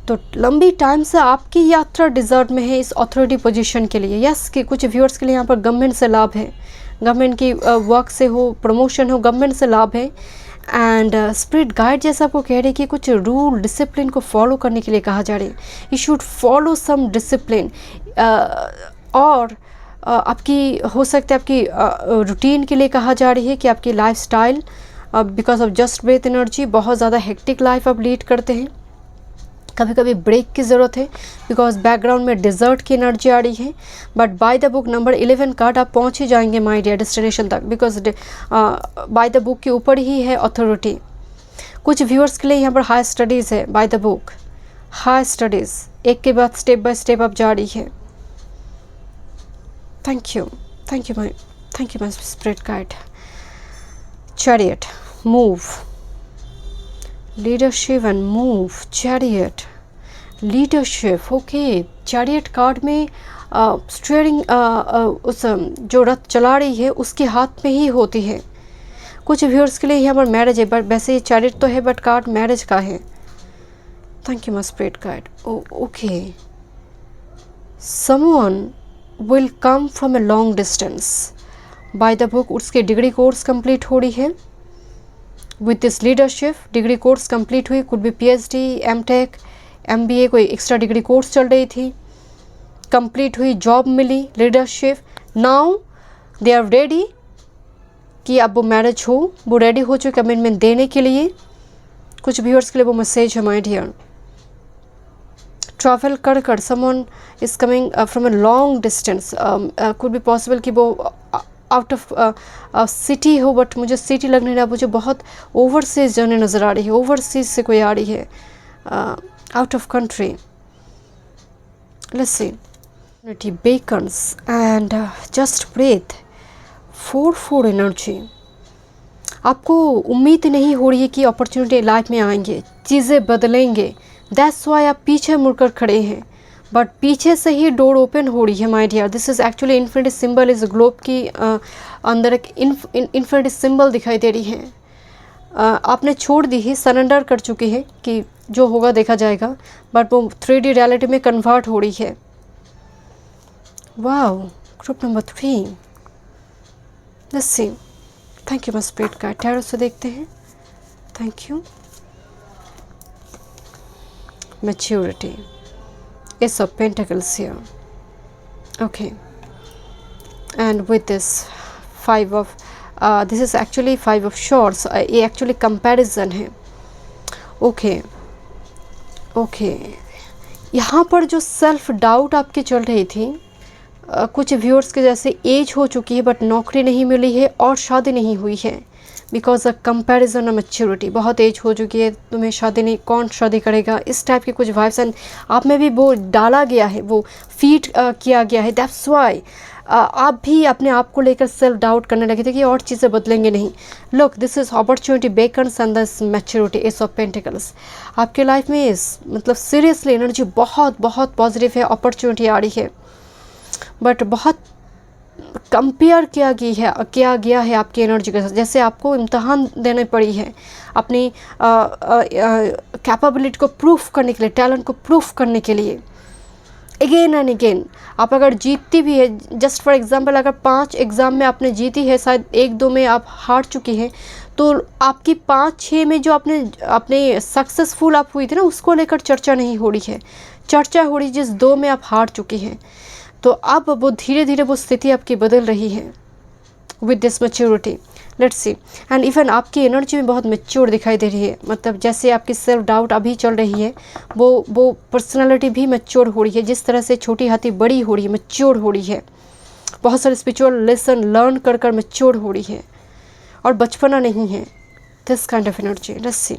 तो लंबी टाइम से आपकी यात्रा डिज़र्व में है इस अथॉरिटी पोजीशन के लिए। यस, कि कुछ व्यूअर्स के लिए यहाँ पर गवर्नमेंट से लाभ है, गवर्नमेंट की वर्क से हो, प्रमोशन हो, गवर्नमेंट से लाभ है। एंड स्पिरिट गाइड जैसा आपको कह रहे हैं कि कुछ रूल डिसिप्लिन को फॉलो करने के लिए कहा जा रहा है। You should follow some discipline. और आपकी हो सकता है आपकी रूटीन के लिए कहा जा रही है कि आपकी lifestyle because of just breathe energy बहुत ज़्यादा हेक्टिक लाइफ आप लीड करते हैं। कभी कभी ब्रेक की ज़रूरत है बिकॉज बैकग्राउंड में डिज़र्ट की एनर्जी आ रही है। But by the book number 11 card, आप पहुंच ही जाएंगे माय डियर डेस्टिनेशन तक, बिकॉज बाय द बुक के ऊपर ही है अथॉरिटी। कुछ व्यूअर्स के लिए यहाँ पर हाई स्टडीज़ है bye the book, high studies एक के बाद स्टेप बाय स्टेप आप जा रही है। Thank you, thank you my spirit guide. Chariot, move, leadership and move, chariot, leadership. Okay, chariot card में स्टीयरिंग उस जो रथ चला रही है उसके हाथ में ही होती है। कुछ व्यूअर्स के लिए यहाँ पर मैरिज है, बट वैसे ये चैरियट तो है बट कार्ड मैरिज का है। Thank you my spirit guide. Okay, someone will come from a long distance. By the book उसके डिग्री कोर्स कंप्लीट हो रही है with this leadership. Degree course complete हुई, could be PhD, MTech, MBA, कोई extra degree course चल रही थी, complete हुई, जॉब मिली, leadership. Now they are ready कि अब वो मैरिज हो, वो रेडी हो चुके कमिटमेंट देने के लिए। कुछ व्यूअर्स के लिए वो मैसेज है माय डियर। ट्रैवल कर कर someone is coming from a long distance, could be possible कि वो आउट ऑफ सिटी हो, बट मुझे सिटी लग नहीं रहा, मुझे बहुत ओवरसीज जर्नी नज़र आ रही है। ओवरसीज से कोई आ रही है, out of country. Let's see, beacons and just breathe, 4 energy. आपको उम्मीद नहीं हो रही है कि अपॉर्चुनिटी लाइफ में आएंगे, चीज़ें बदलेंगे, दैट्स वाई आप पीछे मुड़कर खड़े हैं, बट पीछे से ही डोर ओपन हो रही है my dear. This is actually infinity symbol, इस ग्लोब की अंदर एक इन्फिनिटी सिंबल दिखाई दे रही है। आपने छोड़ दी है, सरेंडर कर चुकी है कि जो होगा देखा जाएगा, बट वो 3D रियलिटी में कन्वर्ट हो रही है। Wow, group number 3। Let's see, thank you my spirit guide. Tarot से देखते हैं। Thank you. Maturity, Ace of Pentacles here. Okay, and with this 5 of this is actually 5 of Swords. ये actually comparison है। Okay, okay, यहाँ पर जो self doubt आपकी चल रही थी, कुछ व्यूअर्स के जैसे एज हो चुकी है बट नौकरी नहीं मिली है और शादी नहीं हुई है बिकॉज ऑफ कंपैरिजन और मैच्योरिटी। बहुत एज हो चुकी है, तुम्हें शादी नहीं, कौन शादी करेगा, इस टाइप के कुछ वाइब्स एंड आप में भी वो डाला गया है, वो फीड किया गया है। दैट्स वाई आप भी अपने आप को लेकर सेल्फ डाउट करने लगे थे कि और चीज़ें बदलेंगे नहीं। Look, this is opportunity beckons and this maturity, S of pentacles. आपके लाइफ में मतलब सीरियसली एनर्जी बहुत बहुत पॉजिटिव है, अपॉर्चुनिटी आ रही है, बट बहुत कंपेयर किया गया है आपकी एनर्जी के साथ, जैसे आपको इम्तहान देनी पड़ी है अपनी कैपेबिलिटी को प्रूफ करने के लिए, टैलेंट को प्रूफ करने के लिए अगेन एंड अगेन। आप अगर जीतती भी है, जस्ट फॉर एग्जांपल अगर 5 एग्ज़ाम में आपने जीती है, शायद 1-2 में आप हार चुकी हैं, तो आपकी 5-6 में जो अपने सक्सेसफुल आप हुई थी ना, उसको लेकर चर्चा नहीं हो रही है, चर्चा हो रही जिस 2 में आप हार चुकी हैं। तो अब वो धीरे धीरे वो स्थिति आपकी बदल रही है with this maturity. Let's see, and even आपकी एनर्जी में बहुत मैच्योर दिखाई दे रही है, मतलब जैसे आपकी सेल्फ डाउट अभी चल रही है, वो पर्सनालिटी भी मैच्योर हो रही है, जिस तरह से छोटी हाथी बड़ी हो रही है, मैच्योर हो रही है, बहुत सारे स्पिरिचुअल लेसन लर्न कर कर मैच्योर हो रही है और बचपना नहीं है। This kind of energy. Let's see,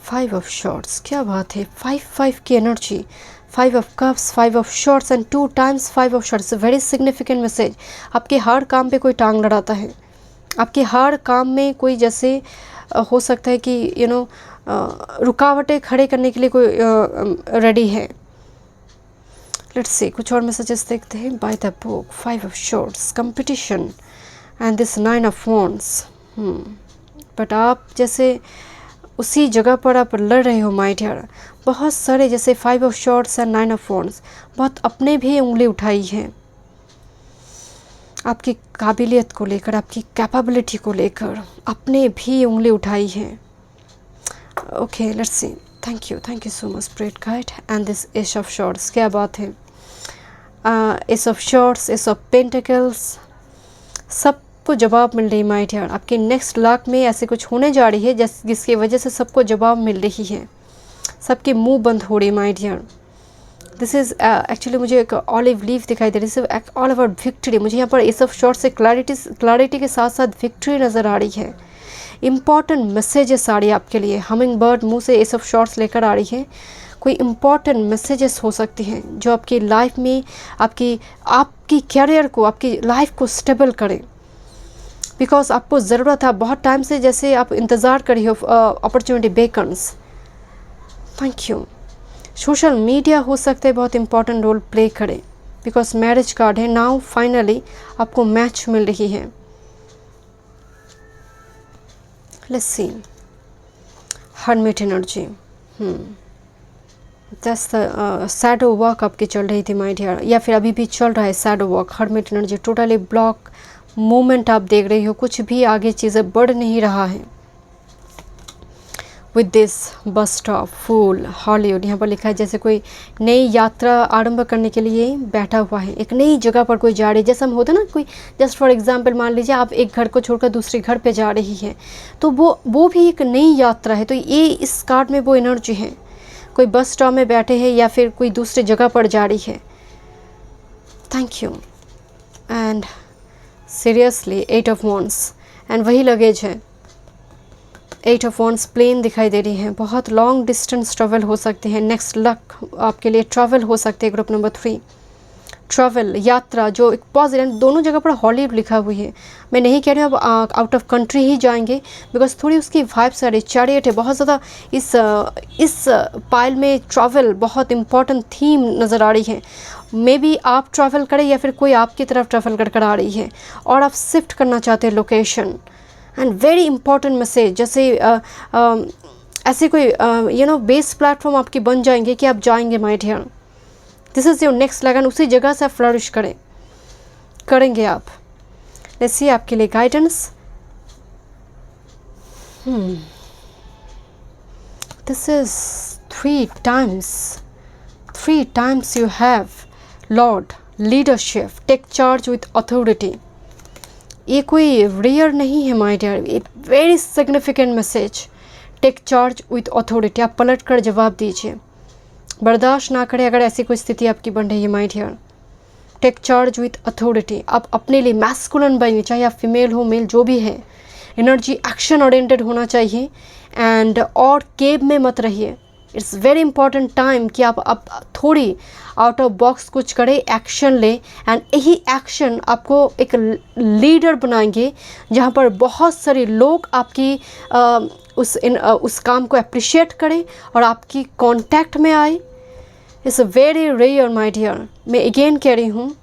5 of shorts, क्या बात है, 5 की energy, 5 of cups, 5 of shorts and 2 times 5 of shorts. Very significant message. आपके हर काम पे कोई टांग लड़ाता है, आपके हर काम में कोई जैसे हो सकता है कि रुकावटें खड़े करने के लिए कोई रेडी है। लेट्स सी कुछ और मैसेजेस देखते हैं. Bye the book, 5 of shorts, competition and this 9 of wands. But आप जैसे उसी जगह पर आप लड़ रहे हो माय डियर. बहुत सारे जैसे 5 of shorts and 9 of wands, बहुत अपने भी उंगली उठाई है आपकी काबिलियत को लेकर, आपकी कैपेबिलिटी को लेकर अपने भी उंगली उठाई है. Okay let's see. Thank you so much spirit guide. And this S of shorts, क्या बात है. S of shorts, S of pentacles, सबको जवाब मिल रही माय डियर. आपके नेक्स्ट लाख में ऐसे कुछ होने जा रही है जिसकी वजह से सबको जवाब मिल रही है, सबके मुंह बंद हो रही my dear. This is actually मुझे एक ऑलिव लीफ दिखाई दे रही है, ऑल अबाउट विक्ट्री. मुझे यहाँ पर एस ऑफ शॉर्ट्स से क्लैरिटी के साथ साथ विक्ट्री नज़र आ रही है. इम्पॉर्टेंट मैसेजेस आ रही है आपके लिए. हमिंग बर्ड मुँह से एस ऑफ शॉर्ट्स लेकर आ रही है. कोई इम्पॉर्टेंट मैसेजेस हो सकती हैं जो आपकी लाइफ में आपकी कैरियर को, आपकी लाइफ को स्टेबल करें. बिकॉज आपको ज़रूरत है बहुत टाइम से, जैसे आप इंतज़ार कर रही हो opportunity beckons. Thank you. Social media हो सकता है बहुत इंपॉर्टेंट रोल प्ले करे, बिकॉज मैरिज कार्ड है. नाउ फाइनली आपको मैच मिल रही है. Let's C. Hermit energy. That's the shadow walk आपकी चल रही थी माय डियर, या फिर अभी भी चल रहा है shadow walk. Hermit energy, totally block movement आप देख रही हो, कुछ भी आगे चीज़ें बढ़ नहीं रहा है. With this bus stop, fool, Hollywood, यहाँ पर लिखा है जैसे कोई नई यात्रा आरंभ करने के लिए बैठा हुआ है. एक नई जगह पर कोई जा रही है, जैसा हम होता है ना, कोई जस्ट फॉर एग्जांपल मान लीजिए आप एक घर को छोड़कर दूसरे घर पे जा रही है, तो वो भी एक नई यात्रा है. तो ये इस कार्ड में वो एनर्जी है. कोई बस स्टॉप में बैठे हैं या फिर कोई दूसरी जगह पर जा रही है. Thank you. And seriously 8 of wands and वही लगेज है. 8 ऑफ वॉन्ड्स, प्लेन दिखाई दे रही है. बहुत लॉन्ग डिस्टेंस ट्रैवल हो सकते हैं. नेक्स्ट लक आपके लिए ट्रैवल हो सकते हैं. ग्रुप नंबर 3, ट्रैवल, यात्रा, जो एक पॉजिटिव. दोनों जगह पर हॉलीवुड लिखा हुई है. मैं नहीं कह रही हूँ आप आउट ऑफ कंट्री ही जाएंगे, बिकॉज थोड़ी उसकी वाइब्स आ रही. चैरियट है बहुत ज़्यादा. इस पाइल में ट्रैवल बहुत इंपॉर्टेंट थीम नज़र आ रही है. मे बी आप ट्रैवल करें या फिर कोई आपकी तरफ ट्रैवल कर आ रही है और आप शिफ्ट करना चाहते हैं location. And very important message, जैसे ऐसे कोई बेस प्लेटफॉर्म आपकी बन जाएंगे कि आप जाएंगे my dear. This is your next लगन. उसी जगह से आप फ्लरिश करेंगे आप. लेट्स सी आपके लिए guidance. This is 3 times you have lord, leadership, take charge with authority. ये कोई रेयर नहीं है my dear. It very significant message. Take charge with authority. आप पलट कर जवाब दीजिए. बर्दाश्त ना करें अगर ऐसी कोई स्थिति आपकी बन रही है my dear. Take charge with authority. आप अपने लिए मैस्कुलिन बनिए, चाहे आप फीमेल हो मेल जो भी है. एनर्जी एक्शन ओरिएंटेड होना चाहिए. एंड और केब में मत रहिए. इट्स वेरी इंपॉर्टेंट टाइम कि आप थोड़ी आउट ऑफ बॉक्स कुछ करें, एक्शन लें. एंड यही एक्शन आपको एक लीडर बनाएंगे जहाँ पर बहुत सारे लोग आपकी उस काम को अप्रिशिएट करें और आपकी कांटेक्ट में आए. It's very rare my dear. मैं अगेन कह रही हूँ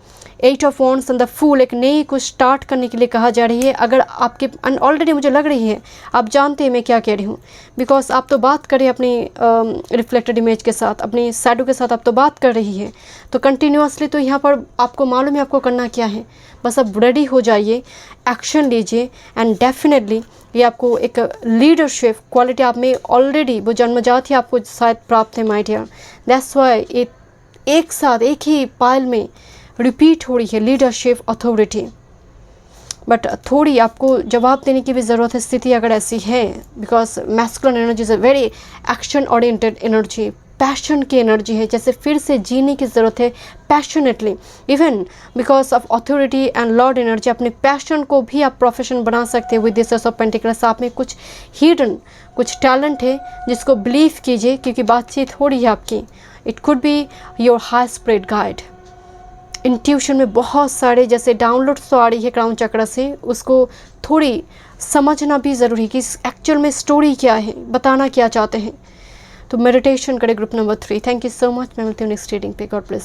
8 of wands and the fool, एक नई कुछ स्टार्ट करने के लिए कहा जा रही है. अगर आपके ऑलरेडी मुझे लग रही है आप जानते हैं मैं क्या कह रही हूँ, बिकॉज आप तो बात करें अपनी रिफ्लेक्टेड इमेज के साथ, अपनी शैडो के साथ आप तो बात कर रही है. तो कंटिन्यूसली तो यहाँ पर आपको मालूम है आपको करना क्या है. बस अब रेडी हो जाइए, एक्शन लीजिए. एंड डेफिनेटली ये आपको एक लीडरशिप क्वालिटी आप में ऑलरेडी वो जन्मजात ही आपको शायद प्राप्त है माय डियर. दैट्स वाई एक साथ एक ही पाइल में रिपीट हो रही है लीडरशिप, अथॉरिटी. बट थोड़ी आपको जवाब देने की भी ज़रूरत है स्थिति अगर ऐसी है, because masculine energy is a very action oriented energy. Passion की एनर्जी है, जैसे फिर से जीने की ज़रूरत है passionately. Even because of authority and Lord energy अपने पैशन को भी आप प्रोफेशन बना सकते हैं. With this S of pentacles आप में कुछ हिडन कुछ टैलेंट है जिसको बिलीव कीजिए, क्योंकि बातचीत हो रही है आपकी. It could be your high spirit guide. Intuition में बहुत सारे जैसे डाउनलोड्स तो आ रही है क्राउन चक्र से, उसको थोड़ी समझना भी ज़रूरी है कि एक्चुअल में स्टोरी क्या है, बताना क्या चाहते हैं. तो मेडिटेशन करें. Group number 3. Thank you so much. मैं मिलती हूँ नेक्स्ट रीडिंग पे. God bless.